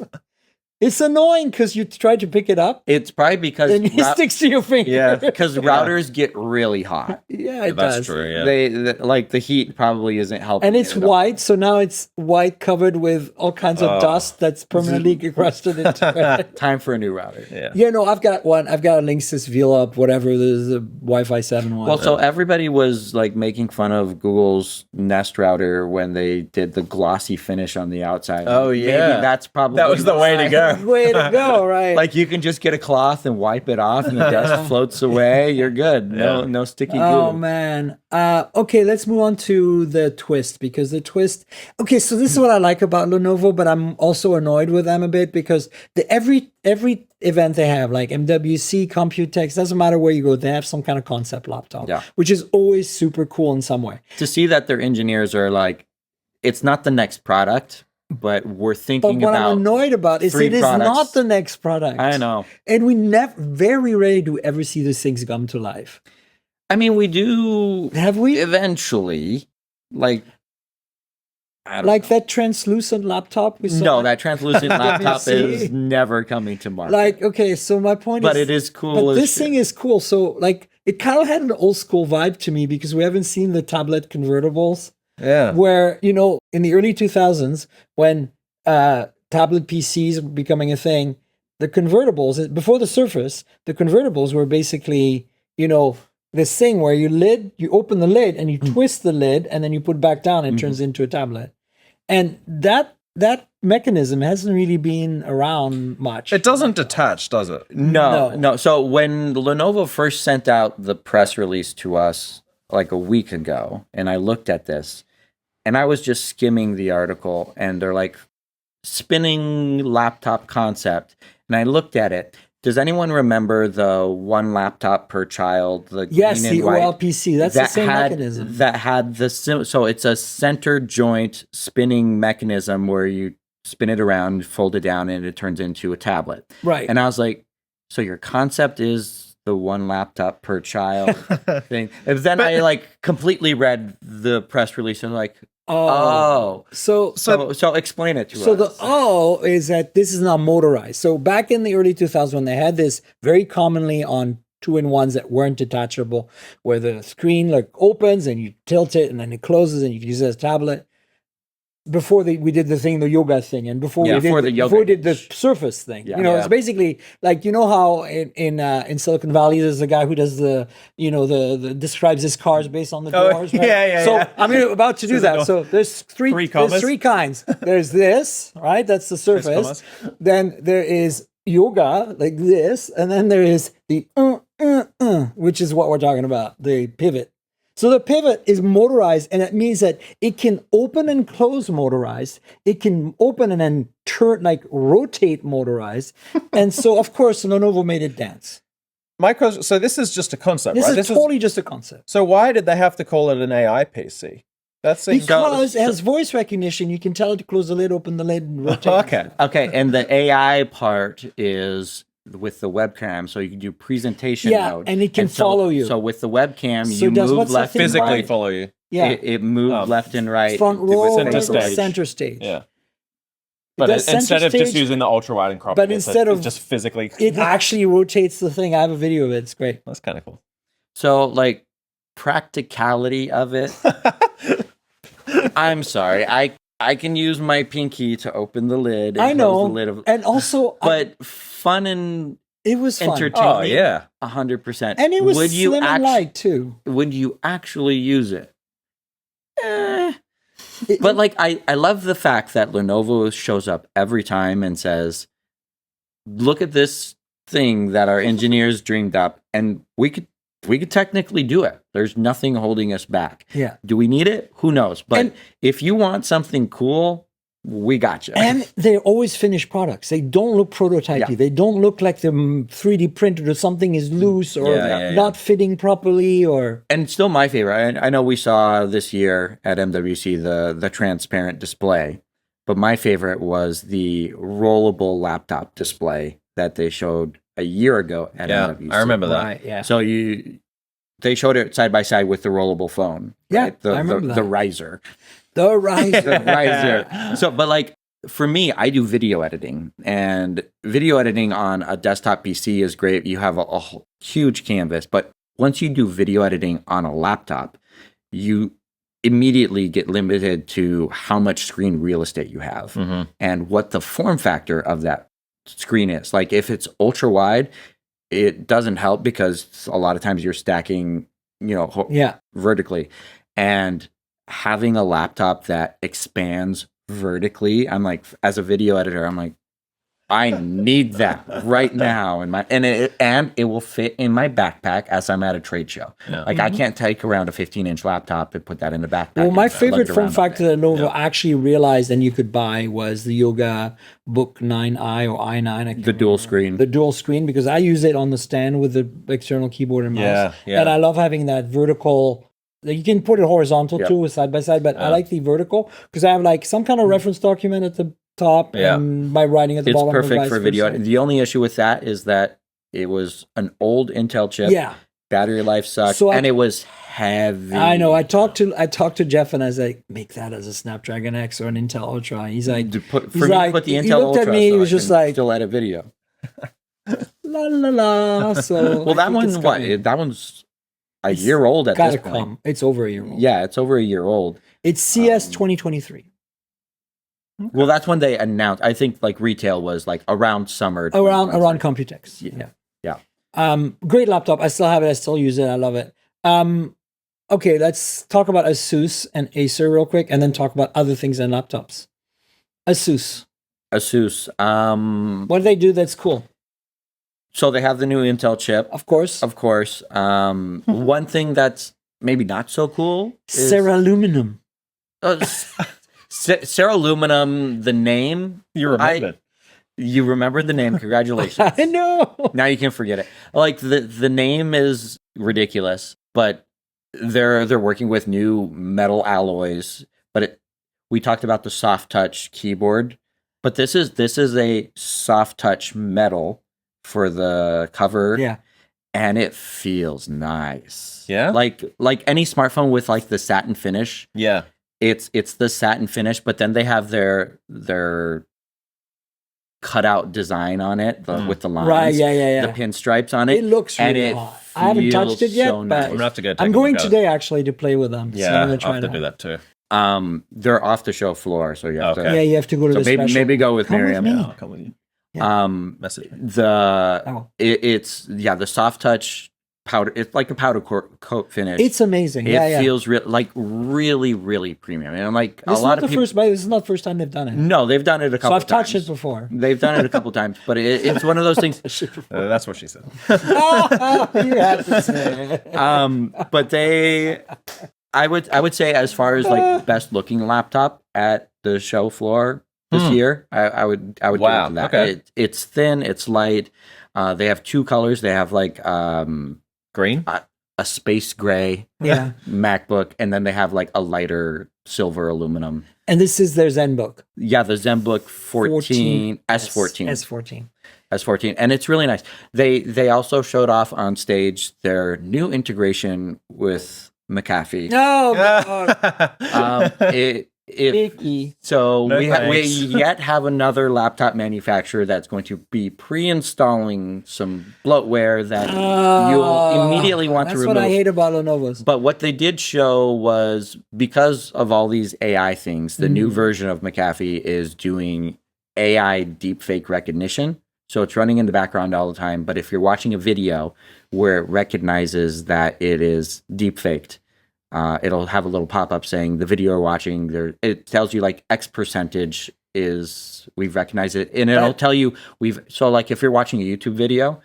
It's annoying because you try to pick it up It's probably because and it sticks to your finger. yeah, because routers get really hot. yeah, it That's does. true. Yeah. Like the heat probably isn't helping. And it's it at all. white, so now it's white covered with all kinds of Oh. dust that's permanently crusted into it. Time for a new router. Yeah. Yeah, no, I've got one. I've got a Linksys VLUP, whatever. There's a Wi-Fi 7 one. Well, so everybody was like making fun of Google's Nest router when they did the glossy finish on the outside. Oh, Maybe yeah. that's probably That was the way to go. Way to go, right? Like you can just get a cloth and wipe it off, and the dust floats away. You're good. No sticky oh goo. man. Okay, let's move on to the Twist because the Twist. Okay, so this is what I like about Lenovo, but I'm also annoyed with them a bit because every event they have, like MWC, Computex, doesn't matter where you go, they have some kind of concept laptop, Yeah. which is always super cool in some way. To see that their engineers are like, it's not the next product, but we're But thinking what about. I'm annoyed about is three it is products. not the next product. I know. And we very rarely do ever see these things come to life. I mean, we do Have we? eventually, like. I don't Like know. that translucent laptop we saw? No, that translucent laptop see? is never coming to market. Like, okay, so my point but is... it is cool. But as this shit. thing is cool. So, like, it kind of had an old school vibe to me because we haven't seen the tablet convertibles Yeah. where, you know, in the early 2000s, when tablet PCs were becoming a thing, the convertibles, before the Surface, the convertibles were basically, you know, this thing where you open the lid and you twist the lid and then you put it back down and it turns into a tablet. And that mechanism hasn't really been around much. It doesn't detach, does it? No. So when Lenovo first sent out the press release to us like a week ago, and I looked at this, and I was just skimming the article, and they're like spinning laptop concept, and I looked at it. Does anyone remember the one laptop per child? The Yes, green the and white? OLPC. That's the same mechanism. That had so it's a center joint spinning mechanism where you spin it around, fold it down, and it turns into a tablet. Right. And I was like, so your concept is the one laptop per child thing. And then I like completely read the press release and like, So explain it to us. So the O is that this is not motorized. So back in the early 2000s, when they had this very commonly on 2-in-1s that weren't detachable, where the screen like opens and you tilt it and then it closes and you can use it as a tablet. Before we did the yoga thing, and before we did the Surface thing, Yeah. you know, Yeah. it's basically like, you know how in Silicon Valley there's a guy who does the describes his cars based on the doors. Right? yeah, So yeah. I'm about to do that. So there's Three commas. there's three kinds. There's this, right? That's the Surface. Then there is yoga like this, and then there is the which is what we're talking about, the pivot. So the pivot is motorized, and it means that it can open and close motorized. It can open and then turn, like rotate motorized. And so, of course, Lenovo made it dance. So this is just a concept, This right? is totally just a concept. So why did they have to call it an AI PC? That's Because it has voice recognition. You can tell it to close the lid, open the lid, and rotate. Okay, and the AI part is with the webcam, so you can do presentation mode. And it can follow you. So with the webcam, So you does move what's that left thing and physically right. follow you. Yeah. It moved left and right. Front with row, center stage. Yeah. It But does instead center of just stage, using the ultra wide and crop, but instead of just physically, it actually rotates the thing. I have a video of it. It's great. that's kind of cool. So like practicality of it. I'm sorry. I can use my pinky to open the lid. And I know, close the lid and also, but fun and it was fun. entertaining. Oh yeah, 100%. And it was slim and light too. Would you actually use it? But like I love the fact that Lenovo shows up every time and says, look at this thing that our engineers dreamed up, and we could technically do it. There's nothing holding us back. Yeah. Do we need it? Who knows? But if you want something cool, we got you. And they're always finished products. They don't look prototypey. Yeah. They don't look like they're 3D printed or something is loose or Yeah. not fitting properly or. And still my favorite. I know we saw this year at MWC the transparent display, but my favorite was the rollable laptop display that they showed a year ago at MWC. I remember that. Right, yeah. So they showed it side by side with the rollable phone. Yeah, right? I remember the that. riser. The riser. The riser. So, but like for me, I do video editing, and video editing on a desktop PC is great. You have a huge canvas, but once you do video editing on a laptop, you immediately get limited to how much screen real estate you have and what the form factor of that screen is. Like if it's ultra wide, it doesn't help because a lot of times you're stacking, vertically. And having a laptop that expands vertically, I'm like, as a video editor, I'm like, I need that right now, and it will fit in my backpack as I'm at a trade show. Yeah. Like I can't take around a 15-inch laptop and put that in the backpack. Well, my and favorite lug it form around factor all day. that Lenovo actually realized and you could buy was the Yoga Book 9i or i9. I can't The dual remember. screen. The dual screen, because I use it on the stand with the external keyboard and mouse. Yeah. And I love having that vertical. You can put it horizontal too, with side by side, but I like the vertical because I have like some kind of reference document at the top and my writing at the It's bottom. perfect for video. The only issue with that is that it was an old Intel chip. Yeah. Battery life sucked, So and it was heavy. I know. I talked to Jeff, and I was like, "Make that as a Snapdragon X or an Intel Ultra." And he's like, Put he's the like- Intel he looked Ultra. at me. So He was I just can like, still edit video. "La la la." So Well, I that think it's one, what? coming. That one's a year old at this Gotta point. come. It's over a year old. Yeah, it's over a year old. It's CS 2023. Well, that's when they announced. I think like retail was like around summer. Around 2023. Computex. Yeah. Great laptop. I still have it. I still use it. I love it. Okay, let's talk about Asus and Acer real quick, and then talk about other things in laptops. Asus. Asus. What do they do that's cool? So they have the new Intel chip, Of course. of course. One thing that's maybe not so cool is Ceraluminum. Ceraluminum. The name You remembered. you remembered the name. Congratulations. I know. Now you can forget it. Like the name is ridiculous, but they're working with new metal alloys. But we talked about the soft touch keyboard, but this is a soft touch metal for the cover. Yeah. And it feels nice. Yeah? Like any smartphone with like the satin finish. Yeah. It's the satin finish, but then they have their cutout design on it with the lines. Right. Yeah. The pinstripes on it. It looks and really it hot. I haven't touched it feels yet, so but nice. I'm gonna have to go. I'm going today actually to play with them. Yeah, so I'm I'll gonna try have to that. do that too. They're off the show floor, so you have Okay. Yeah, you have to go to to. the So maybe special. maybe go with Come with Miriam. me. Yeah, I'll come with you. Message it's the soft touch powder. It's like a powder coat finish. It's amazing. It feels really really premium, and like This a lot of people. this is not the first time they've done it. No, they've done it a So couple. I've touched times. it before. They've done it a couple times, but it's one of those things. That's what she said. You have to say. But I would say as far as like best looking laptop at the show floor, this year. I would give it Wow, to that. okay. It's thin, it's light. They have two colors. They have like Green? a space gray Yeah. MacBook, and then they have like a lighter silver aluminum. And this is their ZenBook. Yeah, the ZenBook 14 S14. S14. S14, and it's really nice. They also showed off on stage their new integration with McAfee. Oh, God. Icky. So No we thanks. yet have another laptop manufacturer that's going to be pre-installing some bloatware that you'll immediately want to remove. That's what I hate about Lenovo's. But what they did show was, because of all these AI things, the new version of McAfee is doing AI deepfake recognition. So it's running in the background all the time. But if you're watching a video where it recognizes that it is deepfaked, it'll have a little pop-up saying the video you're watching there. It tells you like X percentage is, we've recognized it, and it'll tell you so like if you're watching a YouTube video,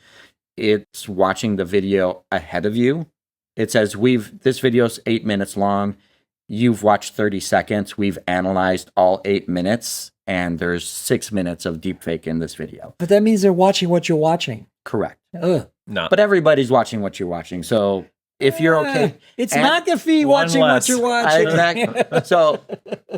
it's watching the video ahead of you. It says this video's 8 minutes long. You've watched 30 seconds. We've analyzed all 8 minutes, and there's 6 minutes of deepfake in this video. But that means they're watching what you're watching. Correct. Ugh. No. But everybody's watching what you're watching. So if you're okay, It's and- McAfee One watching less. what you're watching. Exactly. So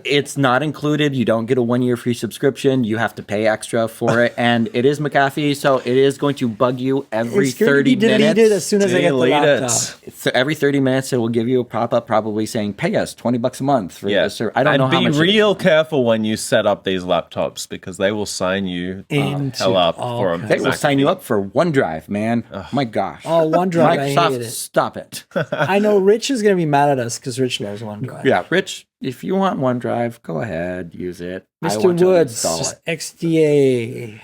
it's not included. You don't get a 1-year free subscription. You have to pay extra for it, and it is McAfee, so it is going to bug you every It's going to 30 be deleted minutes. as soon as I get the Delete laptop. it. So every 30 minutes, it will give you a pop-up probably saying, "Pay us $20 a month for Yeah. this." Or I don't know how And much. be real careful when you set up these laptops, because they will sign you Into hell up all for a kinds They will Mac. sign you up for OneDrive, man. My gosh. Oh, OneDrive, I Microsoft, hate it. stop it. I know Rich is going to be mad at us because Rich loves OneDrive. Yeah, Rich, if you want OneDrive, go ahead, use it. I want Mr. to Woods, install it. XDA.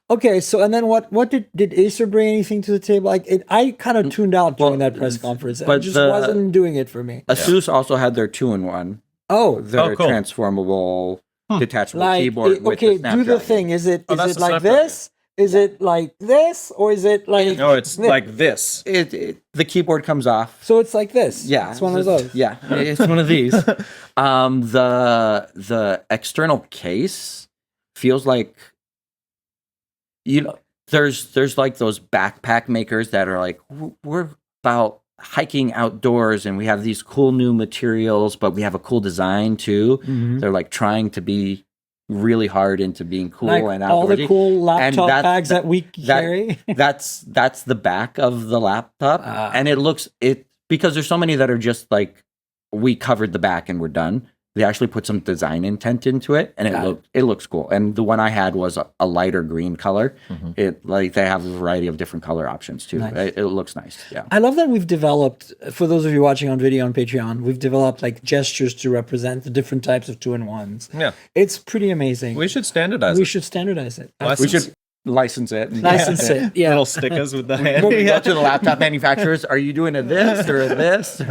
Okay, so and then what did Acer bring anything to the table? I kind of tuned out during that press conference. It but just the- wasn't doing it for me. Asus also had their 2-in-1. Oh, Their cool. transformable, detachable like keyboard. with okay, the do the Snapdragon. thing. Is it that's the like Snapdragon. this? Is it like this, or is it like? No, it's like this. The keyboard comes off. So it's like this. Yeah, it's one of those. Yeah, it's one of these. The external case feels like, there's like those backpack makers that are like, we're about hiking outdoors and we have these cool new materials, but we have a cool design too. Mhm. They're like trying to be really hard into being cool Like and all outdoorsy. the cool laptop that- bags that we carry. that's the back of the laptop, and it looks because there's so many that are just like, we covered the back and we're done. They actually put some design intent into it, and it looks cool. And the one I had was a lighter green color. It like they have a variety of different color options too. Nice. It looks nice. Yeah. I love that we've developed, for those of you watching on video on Patreon, we've developed like gestures to represent the different types of 2-in-1s. Yeah. It's pretty amazing. We should standardize We it. should standardize it. We should license it. License it. Yeah. Little stickers with the hand. When we go to the laptop manufacturers, are you doing a this or a this?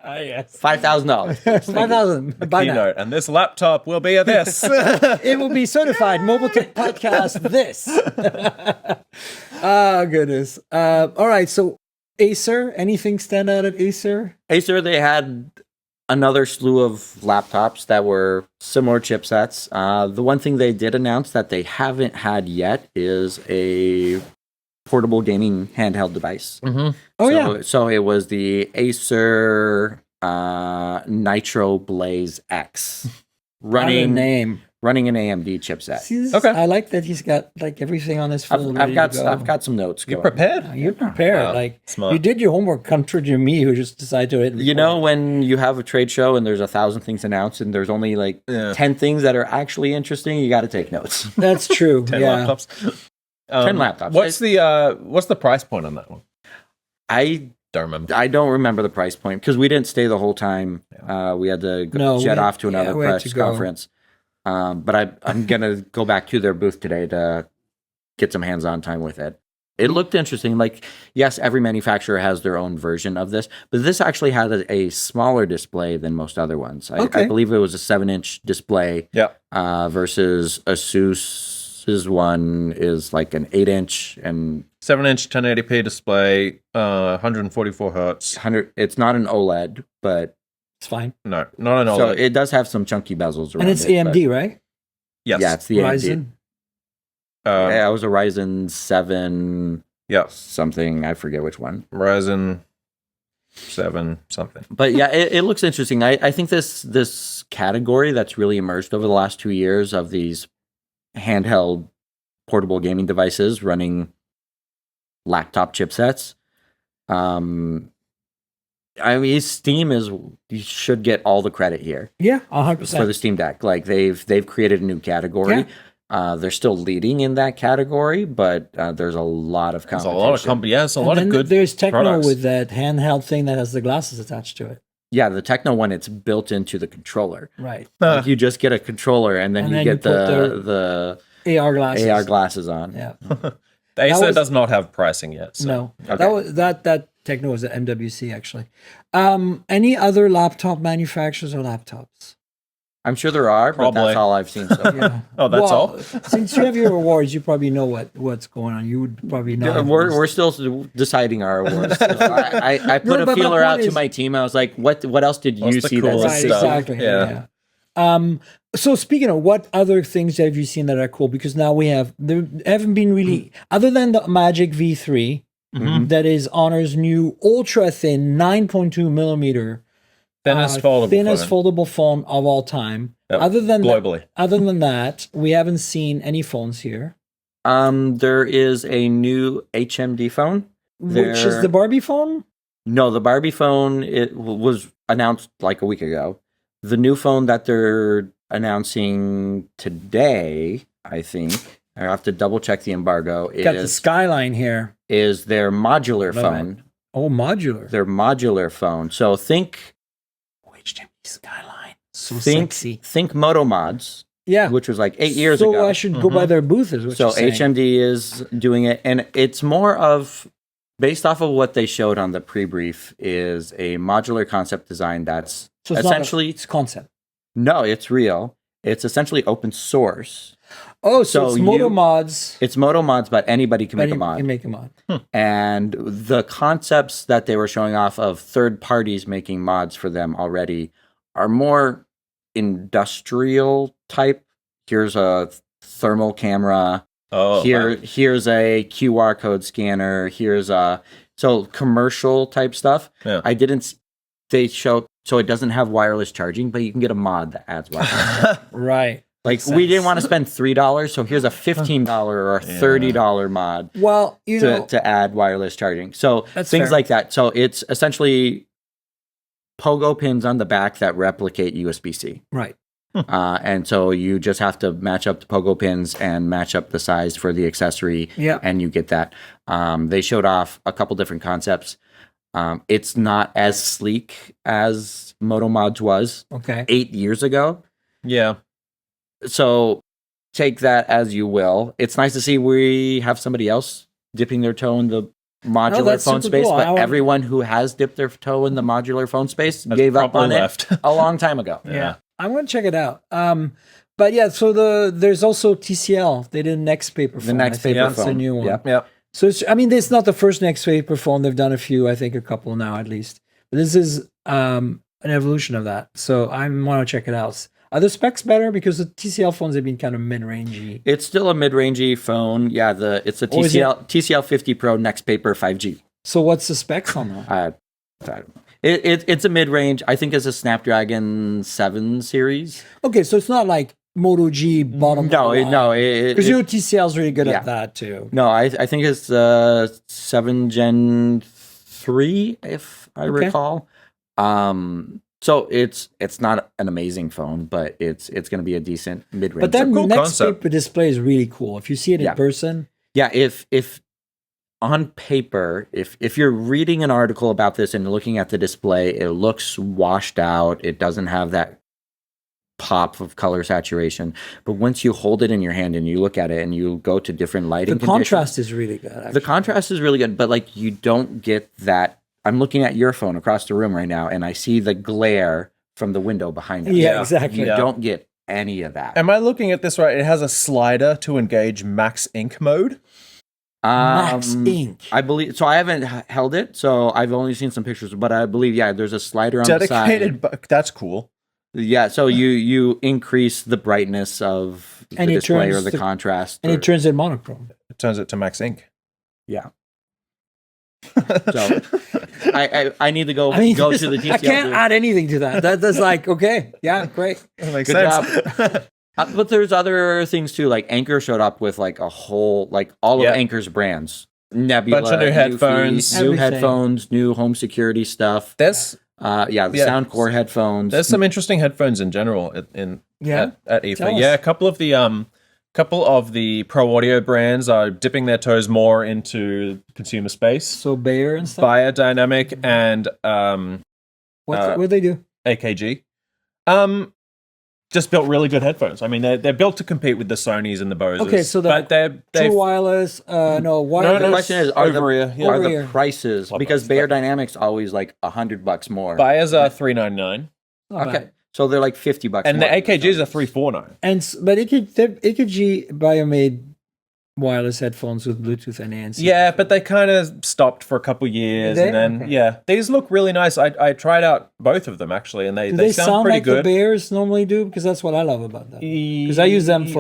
Yes. $5,000. 5,000. By now. Keynote. And this laptop will be a this. It will be certified Mobile Tech Podcast this. Oh, goodness. All right. So, Acer, anything stand out at Acer? Acer, they had another slew of laptops that were similar chipsets. The one thing they did announce that they haven't had yet is a portable gaming handheld device. Oh, So it was the Acer Nitro Blaze X running name. running an AMD chipset. See, this, Okay. I like that he's got like everything on his phone. I've got ready to go. I've got some notes going. Prepared? You're prepared. Wow. Like Smart. you did your homework. Contrary to me, who just decided to hit. You know, when you have a trade show and there's 1,000 things announced and there's only like 10 things that are actually interesting, you got to take notes. That's true. 10 yeah. laptops. 10 laptops. What's the price point on that one? I Don't remember. don't remember the price point because we didn't stay the whole time. We had to jet off to another we had press to go. conference. But I'm gonna go back to their booth today to get some hands-on time with it. It looked interesting. Like, yes, every manufacturer has their own version of this, but this actually had a smaller display than most other ones. Okay. I believe it was a 7-inch display. Yeah. Versus Asus's one is like an 8-inch and 7-inch 1080p display, 144 hertz. 100. It's not an OLED, but It's fine. No, not an OLED. So it does have some chunky bezels around And it's it, AMD, right? yes. Yeah, it's the AMD. Ryzen. Yeah, it was a Ryzen 7 Yeah. something. I forget which one. Ryzen 7 something. But yeah, it looks interesting. I think this category that's really emerged over the last 2 years of these handheld portable gaming devices running laptop chipsets. I mean, Steam you should get all the credit here Yeah, for 100%. the Steam Deck. Like they've created a new category. They're still leading in that category, but there's a lot of There's competition. a lot of company. Yeah, it's a And lot then of good. there's Techno products. with that handheld thing that has the glasses attached to it. Yeah, the Techno one, it's built into the controller. Right. Like you just get a controller and then And you then get you put the AR glasses. AR glasses on. Yeah. The that Acer was- does not have pricing yet. So. No. Okay. That was that Techno was at MWC actually. Any other laptop manufacturers or laptops? I'm sure there are, but Probably. that's all I've seen so far. Yeah. Oh, that's all? Since you have your awards, you probably know what's going on. You would probably know. Yeah, we're still deciding our awards. I put No, a but my feeler out point to is- my team. I was like, what else did you What's the see that's coolest Right, big? stuff? exactly. Yeah. Yeah. So speaking of, what other things have you seen that are cool? Because now there haven't been really, other than the Magic V3, that is Honor's new ultra thin 9.2 millimeter Thinnest foldable. thinnest phone. foldable phone of all time. Yep. Other than Globally. other than that, we haven't seen any phones here. There is a new HMD phone. Which is There- the Barbie phone? No, the Barbie phone was announced like a week ago. The new phone that they're announcing today, I think, I have to double check the embargo, Got the skyline here. is their modular Love phone. Oh, modular. Their modular phone. So think HMD skyline. So think sexy. think Moto Mods, Yeah. which was like 8 years so ago. I should go by their booth, is what So you're saying. HMD is doing it, and it's more of based off of what they showed on the pre-brief is a modular concept design that's So it's essentially it's concept. no, it's real. It's essentially open source. Oh, So so it's Moto you- Mods. It's Moto Mods, but anybody can make a mod. Can make a mod. And the concepts that they were showing off of third parties making mods for them already are more industrial type. Here's a thermal camera. Oh, wow. Here's a QR code scanner. Here's a so commercial type stuff. Yeah. I didn't. They show so it doesn't have wireless charging, but you can get a mod that adds wireless. Right. Like Makes we didn't sense. want to spend $3, so here's a $15 or a $30 mod Well, you know, to add wireless charging. So That's things fair. like that. So it's essentially pogo pins on the back that replicate USB-C. right. And so you just have to match up the pogo pins and match up the size for the accessory, Yeah. and you get that. They showed off a couple different concepts. It's not as sleek as Moto Mods was Okay. 8 years ago. Yeah. So take that as you will. It's nice to see we have somebody else dipping their toe in the modular that's phone super space, cool. but everyone who has dipped their toe in the modular phone space Has gave up probably on left. it a long time ago. Yeah. I'm gonna check it out. But yeah, so there's also TCL. They did Next Paper phone. Next I think Paper that's a phone. new one. Yep. Yep. So it's, I mean, it's not the first Next Paper phone. They've done a few. I think a couple now at least. But this is an evolution of that. So I want to check it out. Are the specs better? Because the TCL phones have been kind of mid-rangey. It's still a mid-rangey phone. Yeah, it's a Or is it- TCL 50 Pro Next Paper 5G. So what's the specs on that? I don't know. It's a mid-range. I think it's a Snapdragon 7 series. Okay, so it's not like Moto G bottom. No, Because you know TCL's really good Yeah. at that too. No, I think it's 7 Gen 3, if I Okay. recall. So it's not an amazing phone, but it's going to be a decent mid range. But that cool Next concept. Paper display is really cool. If you see it in Yeah. person, yeah, if on paper, if you're reading an article about this and looking at the display, it looks washed out. It doesn't have that pop of color saturation. But once you hold it in your hand and you look at it and you go to different lighting the conditions, contrast is really good. Actually. the contrast is really good, but like you don't get that. I'm looking at your phone across the room right now, and I see the glare from the window behind us. Yeah, Yeah. exactly. You Yeah. don't get any of that. Am I looking at this right? It has a slider to engage max ink mode. Max Ink. I believe so. I haven't held it, so I've only seen some pictures. But I believe, yeah, there's a slider on the side. Dedicated, that's cool. Yeah, so you increase the brightness of the display or the contrast, and it turns it monochrome. It turns it to Max Ink. Yeah. So I need to go to the TCL. I can't add anything to that. That's like, okay, yeah, great. That makes Good sense. job. But there's other things too. Like Anker showed up with like a whole, like all of Anker's brands. Nebula, bunch of new headphones, new headphones, new home security stuff. There's Soundcore headphones. There's some interesting headphones in general at E3. Yeah, a couple of the pro audio brands are dipping their toes more into consumer space. So Bayer and stuff. Biodynamic and what they do? AKG. Just built really good headphones. I mean, they're built to compete with the Sonys and the Boses. Okay, so but they're true wireless. No, wireless. The question is, are over the prices, because Bayer Dynamics always like $100 more. Bayers are $399. Okay, so they're like $50, and more. the AKGs are $349. But AKG Bio made wireless headphones with Bluetooth and ANC. Yeah, but they kind of stopped for a couple years, and then these look really nice. I tried out both of them actually, and they sound pretty like good. The Bayers normally do, because that's what I love about them. Because I use them for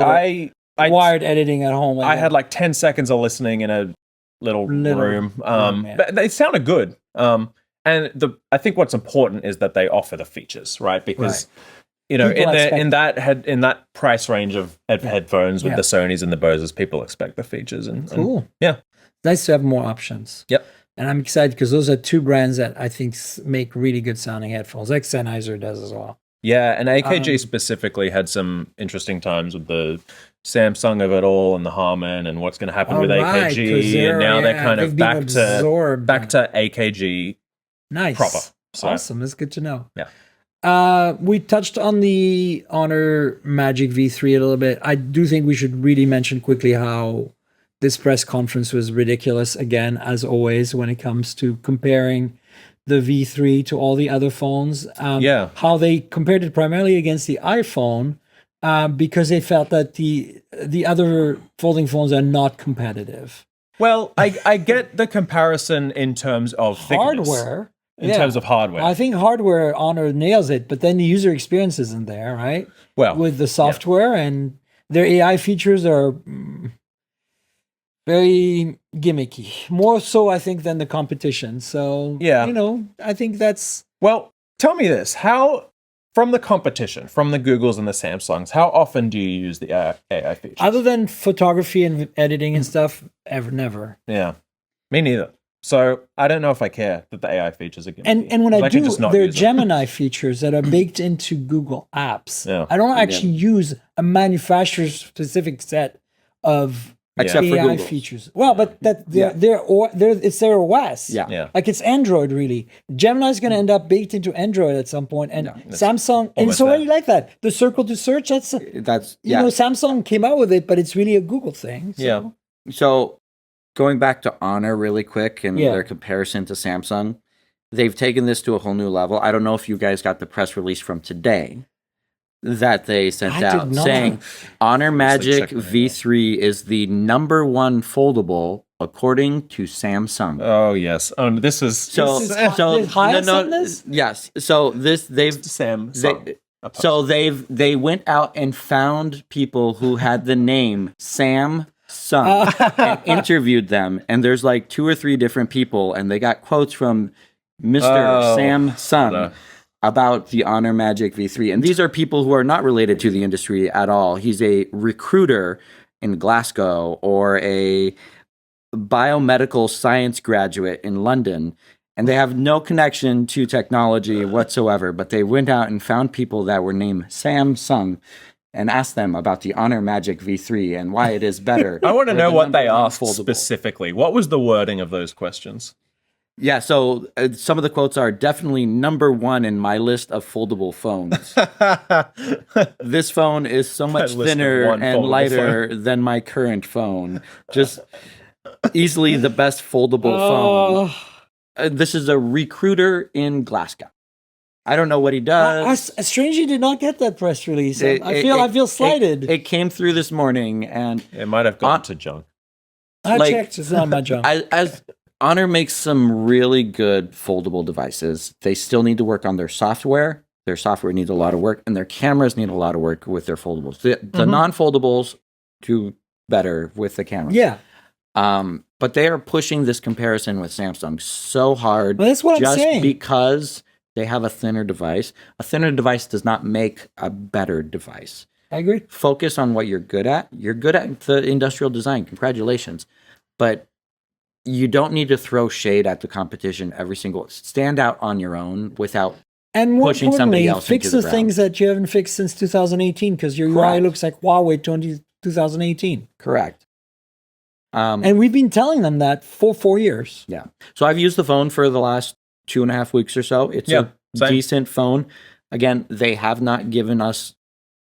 wired editing at home. I had like 10 seconds of listening in a little room, but they sounded good. And I think what's important is that they offer the features, right? Because you know, in that price range of headphones with the Sonys and the Boses, people expect the features. And nice to have more options. Yep. And I'm excited because those are two brands that I think make really good sounding headphones, like Sennheiser does as well. Yeah, and AKG specifically had some interesting times with the Samsung of it all and the Harman and what's going to happen with AKG, and now they're kind of back to AKG. Nice, proper. So, awesome. That's good to know. Yeah. We touched on the Honor Magic V3 a little bit. I do think we should really mention quickly how this press conference was ridiculous again, as always, when it comes to comparing the V3 to all the other phones. How they compared it primarily against the iPhone, because they felt that the other folding phones are not competitive. Well, I get the comparison in terms of hardware. In terms of hardware. I think hardware Honor nails it, but then the user experience isn't there, right? Well, with the software and their AI features are very gimmicky. More so, I think, than the competition. So, I think that's... Well, tell me this. How, from the competition, from the Googles and the Samsungs, how often do you use the AI features? Other than photography and editing and stuff, never. Yeah, me neither. So I don't know if I care that the AI features are gimmicky. And when I do, there are Gemini features that are baked into Google Apps. Yeah. I don't actually use a manufacturer-specific set of AI features. Well, but it's their OS. Yeah. Like it's Android, really. Gemini's going to end up baked into Android at some point, and Samsung, and it's already like that. The circle to search, that's Samsung came out with it, but it's really a Google thing. So. Yeah. So going back to Honor really quick and their comparison to Samsung, they've taken this to a whole new level. I don't know if you guys got the press release from today that they sent out saying Honor Magic V3 is the #1 foldable according to Samsung. Oh yes. This is yes. So they went out and found people who had the name Samsung and interviewed them, and there's like 2 or 3 different people, and they got quotes from Mr. Samsung about the Honor Magic V3. And these are people who are not related to the industry at all. He's a recruiter in Glasgow or a biomedical science graduate in London, and they have no connection to technology whatsoever, but they went out and found people that were named Samsung and asked them about the Honor Magic V3 and why it is better. I want to know what they asked specifically. What was the wording of those questions? Yeah, so some of the quotes are definitely #1 in my list of foldable phones. This phone is so much thinner and lighter than my current phone. Just easily the best foldable phone. This is a recruiter in Glasgow. I don't know what he does. I strangely did not get that press release. I feel slighted. It came through this morning, and it might have gone to junk. I Like, checked. It's not my job. as Honor makes some really good foldable devices, they still need to work on their software. Their software needs a lot of work, and their cameras need a lot of work with their foldables. The non-foldables do better with the camera. Yeah. But they are pushing this comparison with Samsung so hard. Well, that's what I'm just saying. because they have a thinner device. A thinner device does not make a better device. I agree. Focus on what you're good at. You're good at the industrial design. Congratulations. But you don't need to throw shade at the competition every single. Stand out on your own without And more pushing somebody importantly, else fix into the the things that you haven't fixed since 2018 because your UI Correct. looks like Huawei 2018. correct. And we've been telling them that for 4 years. Yeah. So I've used the phone for the last 2.5 weeks or so. It's Yeah, a same. decent phone. Again, they have not given us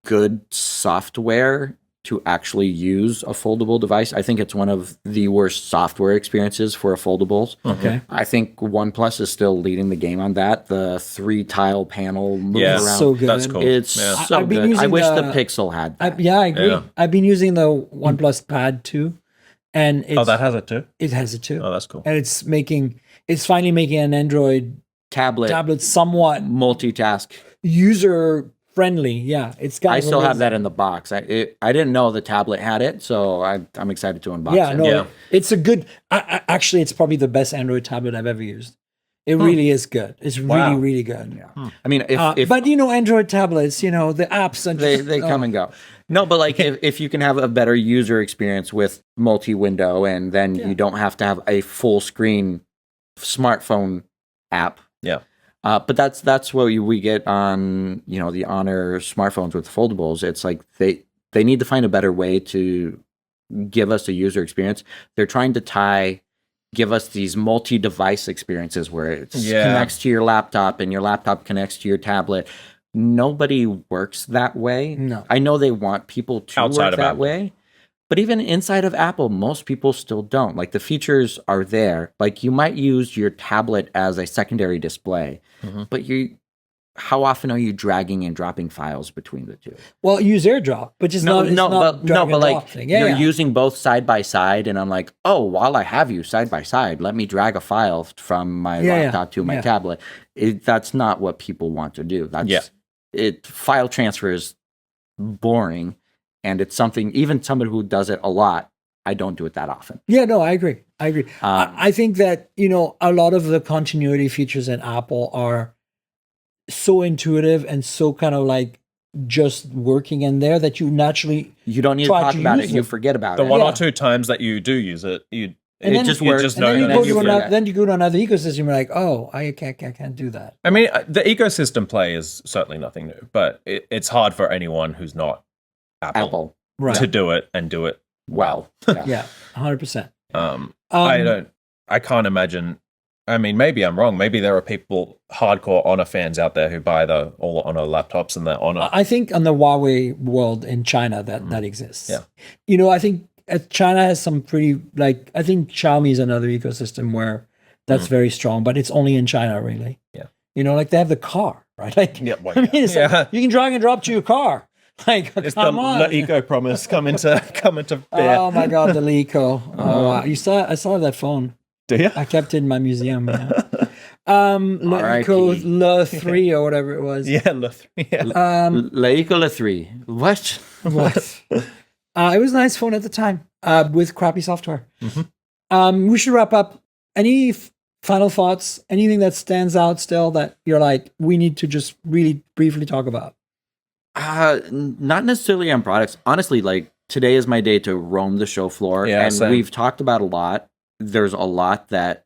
good software to actually use a foldable device. I think it's one of the worst software experiences for a foldables. Okay. I think OnePlus is still leading the game on that. The 3-tile panel moves Yeah, around. So good. That's cool. It's Yeah. so I've been good. I using wish the the- Pixel had that. Yeah, I agree. Yeah. I've been using the OnePlus Pad too, and it's, Oh, that has it too. it has it too, Oh, that's cool. and it's finally making an Android tablet somewhat multitask. user friendly. Yeah, it's got. I still have that in the box. I didn't know the tablet had it, so I'm excited to unbox Yeah, it. no, Yeah. it's a good. Actually, it's probably the best Android tablet I've ever used. It really is good. It's Wow. really, really good. Yeah. I mean, if But Android tablets, the apps and they come and go. No, but like if you can have a better user experience with multi-window, and then you don't have to have a full screen smartphone app. Yeah. But that's what we get on the Honor smartphones with foldables. It's like they need to find a better way to give us a user experience. They're trying to give us these multi-device experiences where it connects to your laptop and your laptop connects to your tablet. Nobody works that way. No. I know they want people to Outside work of that Apple. way. But even inside of Apple, most people still don't. Like, the features are there. Like, you might use your tablet as a secondary display, but how often are you dragging and dropping files between the two? Well, use AirDrop, but just But like you're using both side by side, and I'm like, oh, while I have you side by side, let me drag a file from my laptop to my tablet. That's not what people want to do. File transfer is boring. And it's something, even somebody who does it a lot, I don't do it that often. Yeah, no, I agree. I think that, a lot of the continuity features at Apple are so intuitive and so kind of like just working in there that you naturally You don't need to try talk to about it. use You them. forget about The it. one or two times that you do use it, And it then- just you works. just and know then you that go you to forget. another ecosystem. You're like, oh, I can't do that. I mean, the ecosystem play is certainly nothing new, but it's hard for anyone who's not Apple, Right. to do it and do it well. Yeah, 100%. I can't imagine. I mean, maybe I'm wrong. Maybe there are people, hardcore Honor fans out there who buy all the Honor laptops and the Honor. I think on the Huawei world in China that exists. Yeah. I think China has some pretty, I think Xiaomi is another ecosystem where that's very strong, but it's only in China, really. Yeah. They have the car, right? Like, Yeah, well, I mean, it's yeah. like, you can drag and drop to your car. Like, It's come the on. eco promise come into bear. Oh my God, the Leico. Oh, wow. I saw that phone. Do you? I kept it in my museum. Yeah. Leico Le 3 or whatever it was. Yeah, Leico Le 3. What? What? It was a nice phone at the time with crappy software. We should wrap up. Any final thoughts? Anything that stands out still that you're like, we need to just really briefly talk about? Not necessarily on products. Honestly, like, today is my day to roam the show floor. Yeah, and same. we've talked about a lot. There's a lot that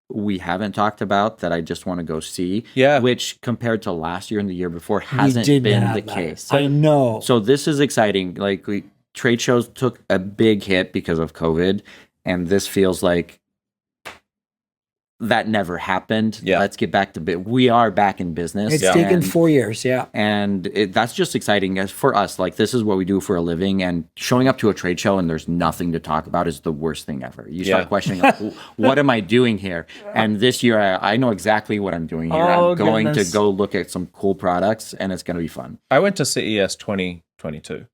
we haven't talked about that I just want to go see. Yeah. Which, compared to last year and the year before, We hasn't did been have the that. case. I know. So this is exciting. Like, trade shows took a big hit because of COVID, and this feels like that never happened. Yeah. Let's get back to we are back in business. It's taken 4 years. Yeah. And that's just exciting as for us. Like, this is what we do for a living, and showing up to a trade show and there's nothing to talk about is the worst thing ever. You start questioning, like, what am I doing here? And this year, I know exactly what I'm doing here. Oh, I'm going goodness. to go look at some cool products, and it's going to be fun. I went to CES 2022.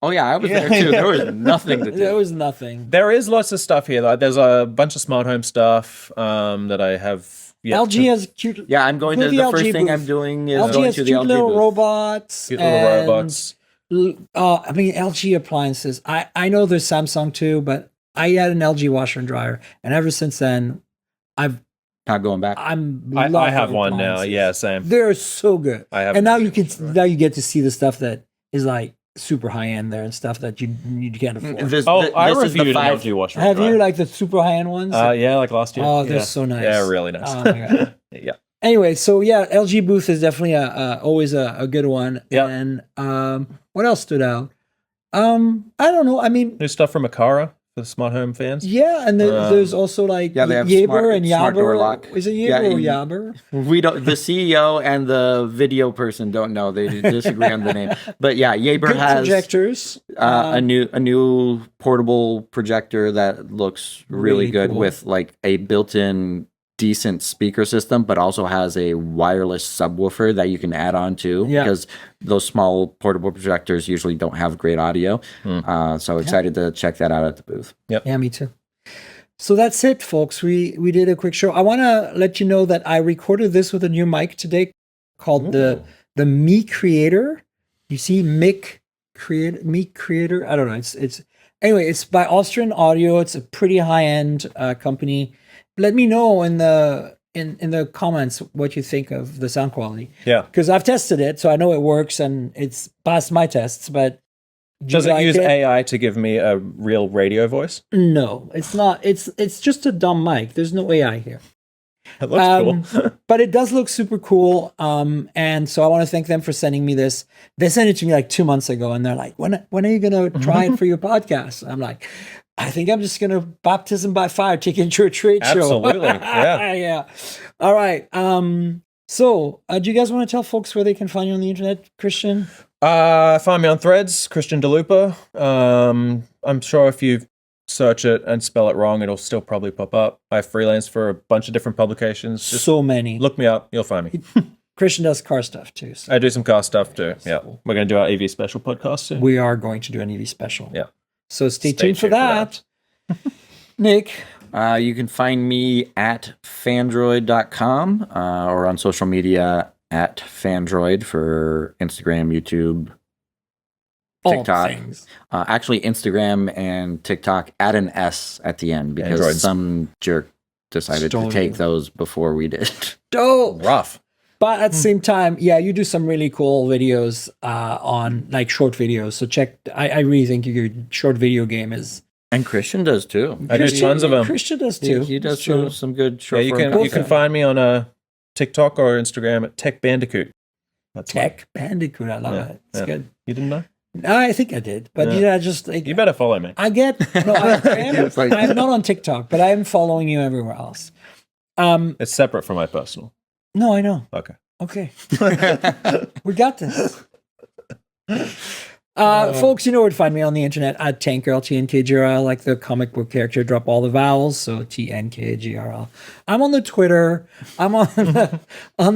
Oh yeah, I was there too. There was nothing to do. There was nothing. There is lots of stuff here. Like, there's a bunch of smart home stuff that I have. LG has cute. Yeah, I'm going Go to to the the first LG thing booth. I'm doing is LG going has to the cute LG little booth. robots. Cute little and, robots. I mean, LG appliances. I know there's Samsung too, but I had an LG washer and dryer, and ever since then, Not going back. I have one now. Yeah, same. They're so good. I have. And now you get to see the stuff that is like super high end there and stuff that you can't afford. I this is the reviewed an 5 LG washer. Have you like the super high end ones? Yeah, like last year. Oh, they're Yeah. so nice. Yeah, really nice. Oh my God. Yeah. Anyway, so yeah, LG booth is definitely always a good one. Yeah. And what else stood out? I don't know. I mean, New stuff from Akara for the smart home fans. yeah, and there's also like they have Yaber and smart door Yaber. lock. Is it Yaber or Yeah, Yaber? We don't. The CEO and the video person don't know. They disagree on the name. But yeah, Yaber Good has projectors. a new portable projector that looks really good cool. with like a built-in decent speaker system, but also has a wireless subwoofer that you can add on to. Yeah. Because those small portable projectors usually don't have great audio. So excited to check that out at the booth. Yeah, me too. So that's it, folks. We did a quick show. I want to let you know that I recorded this with a new mic today called the Me Creator. You see, Me Creator. I don't know. It's anyway. It's by Austrian Audio. It's a pretty high end company. Let me know in the comments what you think of the sound quality. Yeah. Because I've tested it, so I know it works and it's passed my tests. But Does it use AI to give me a real radio voice? No, it's not. It's just a dumb mic. There's no AI here. It looks cool. But it does look super cool. And so I want to thank them for sending me this. They sent it to me like 2 months ago, and they're like, when are you going to try it for your podcast? I'm like, I think I'm just going to baptism by fire, take it to a trade show. Absolutely. Yeah. Yeah. All right. So do you guys want to tell folks where they can find you on the internet, Christian? Find me on Threads, Christian DeLupa. I'm sure if you search it and spell it wrong, it'll still probably pop up. I freelance for a bunch of different publications. Just So many. look me up, you'll find me. Christian does car stuff too. So I do some car stuff too. Yeah. We're going to do our EV special podcast soon. we are going to do an EV special. Yeah. So stay tuned for that. Nick. You can find me at fandroid.com or on social media at fandroid for Instagram, YouTube, TikTok. Actually, Instagram and TikTok add an S at the end because Androids. some jerk decided Stole to take it. those before we did. Dope. Rough. But at the same time, yeah, you do some really cool videos on like short videos. So check. I really think your short video game is. And Christian does too. I do tons of them. Christian does too. He does That's true. some good Yeah, short you form can content. find me on TikTok or Instagram at Tech Bandicoot. That's Tech Bandicoot. I love Yeah, it. It's yeah. good. You didn't know? No, I think I did, but Yeah. yeah, just like You better follow me. I get. No, I am. It's like- I'm not on TikTok, but I am following you everywhere else. It's separate from my personal. No, I know. Okay. Okay. We got this. Folks, you know where to find me on the internet at Tankgirl, TNKGRL, like the comic book character, drop all the vowels, so TNKGRL. I'm on the Twitter. I'm on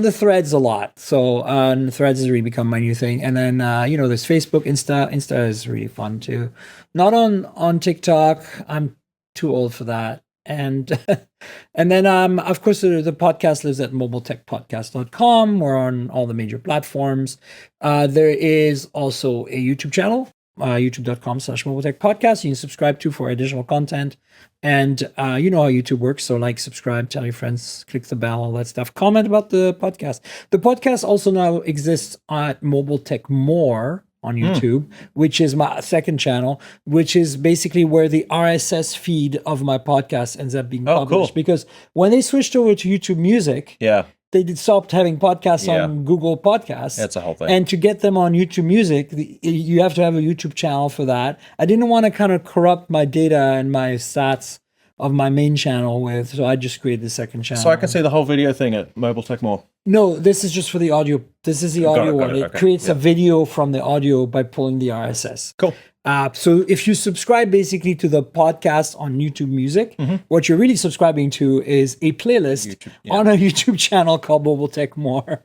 the Threads a lot. So Threads has really become my new thing. And then, there's Facebook, Insta. Insta is really fun too. Not on TikTok. I'm too old for that. And and then of course the podcast lives at mobiletechpodcast.com. We're on all the major platforms. There is also a YouTube channel, youtube.com/mobiletechpodcast. You can subscribe to for additional content. And you know how YouTube works. So like, subscribe, tell your friends, click the bell, all that stuff. Comment about the podcast. The podcast also now exists at Mobile Tech More on YouTube, which is my second channel, which is basically where the RSS feed of my podcast ends up being published. Cool. Because when they switched over to YouTube Music, Yeah. they stopped having podcasts Yeah. on Google Podcasts. That's a whole thing. And to get them on YouTube Music, you have to have a YouTube channel for that. I didn't want to kind of corrupt my data and my stats of my main channel so I just created the second channel. So I can see the whole video thing at Mobile Tech More. No, this is just for the audio. This is the audio got one. it, It okay, creates a video from the audio by pulling the RSS. Cool. So if you subscribe basically to the podcast on YouTube Music, what you're really subscribing to is a playlist on a YouTube channel called Mobile Tech More.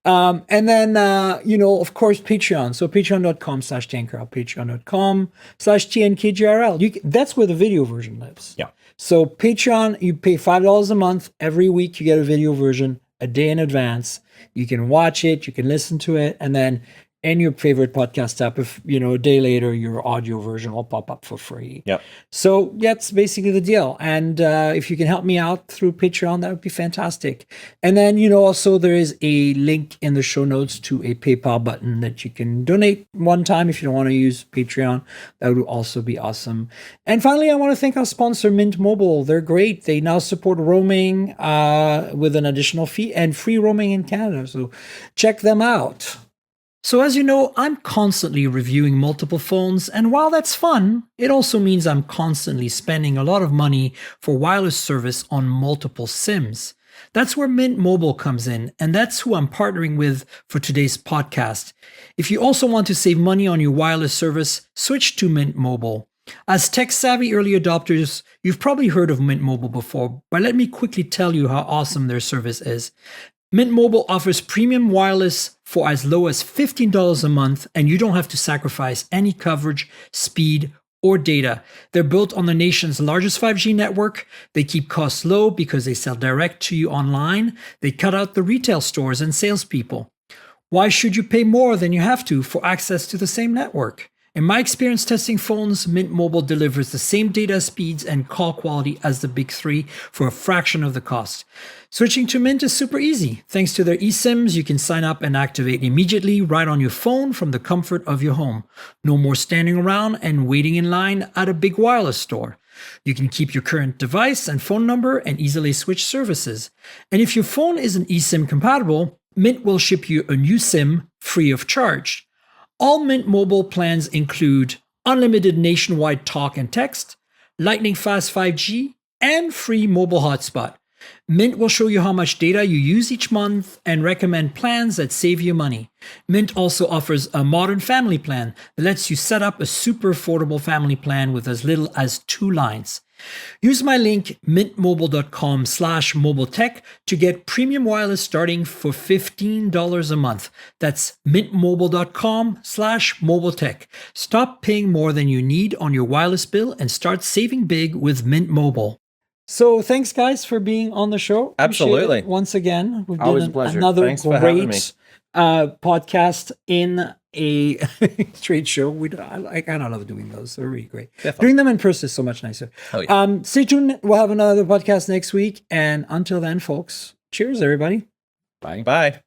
And then, of course, Patreon. So patreon.com/tankerl, patreon.com/TNKGRL. That's where the video version lives. Yeah. So Patreon, you pay $5 a month. Every week you get a video version a day in advance. You can watch it, you can listen to it, and then in your favorite podcast app, if a day later your audio version will pop up for free. Yep. So that's basically the deal. And if you can help me out through Patreon, that would be fantastic. And then also there is a link in the show notes to a PayPal button that you can donate one time if you don't want to use Patreon. That would also be awesome. And finally, I want to thank our sponsor, Mint Mobile. They're great. They now support roaming with an additional fee and free roaming in Canada. So check them out. So as you know, I'm constantly reviewing multiple phones, and while that's fun, it also means I'm constantly spending a lot of money for wireless service on multiple SIMs. That's where Mint Mobile comes in, and that's who I'm partnering with for today's podcast. If you also want to save money on your wireless service, switch to Mint Mobile. As tech-savvy early adopters, you've probably heard of Mint Mobile before, but let me quickly tell you how awesome their service is. Mint Mobile offers premium wireless for as low as $15 a month, and you don't have to sacrifice any coverage, speed, or data. They're built on the nation's largest 5G network. They keep costs low because they sell direct to you online. They cut out the retail stores and salespeople. Why should you pay more than you have to for access to the same network? In my experience testing phones, Mint Mobile delivers the same data speeds and call quality as the big three for a fraction of the cost. Switching to Mint is super easy. Thanks to their eSIMs, you can sign up and activate immediately right on your phone from the comfort of your home. No more standing around and waiting in line at a big wireless store. You can keep your current device and phone number and easily switch services. And if your phone isn't eSIM compatible, Mint will ship you a new SIM free of charge. All Mint Mobile plans include unlimited nationwide talk and text, lightning fast 5G, and free mobile hotspot. Mint will show you how much data you use each month and recommend plans that save you money. Mint also offers a modern family plan that lets you set up a super affordable family plan with as little as 2 lines. Use my link mintmobile.com/mobiletech to get premium wireless starting for $15 a month. That's mintmobile.com/mobiletech. Stop paying more than you need on your wireless bill and start saving big with Mint Mobile. So thanks, guys, for being on the show. Absolutely. Appreciate it once again, we've Always a done pleasure. another Thanks for having me. great podcast in a trade show. I kind of love doing those. They're really great. Doing them in person is so much nicer. Oh, yeah. Stay tuned. We'll have another podcast next week. And until then, folks, cheers, everybody. Bye. Bye.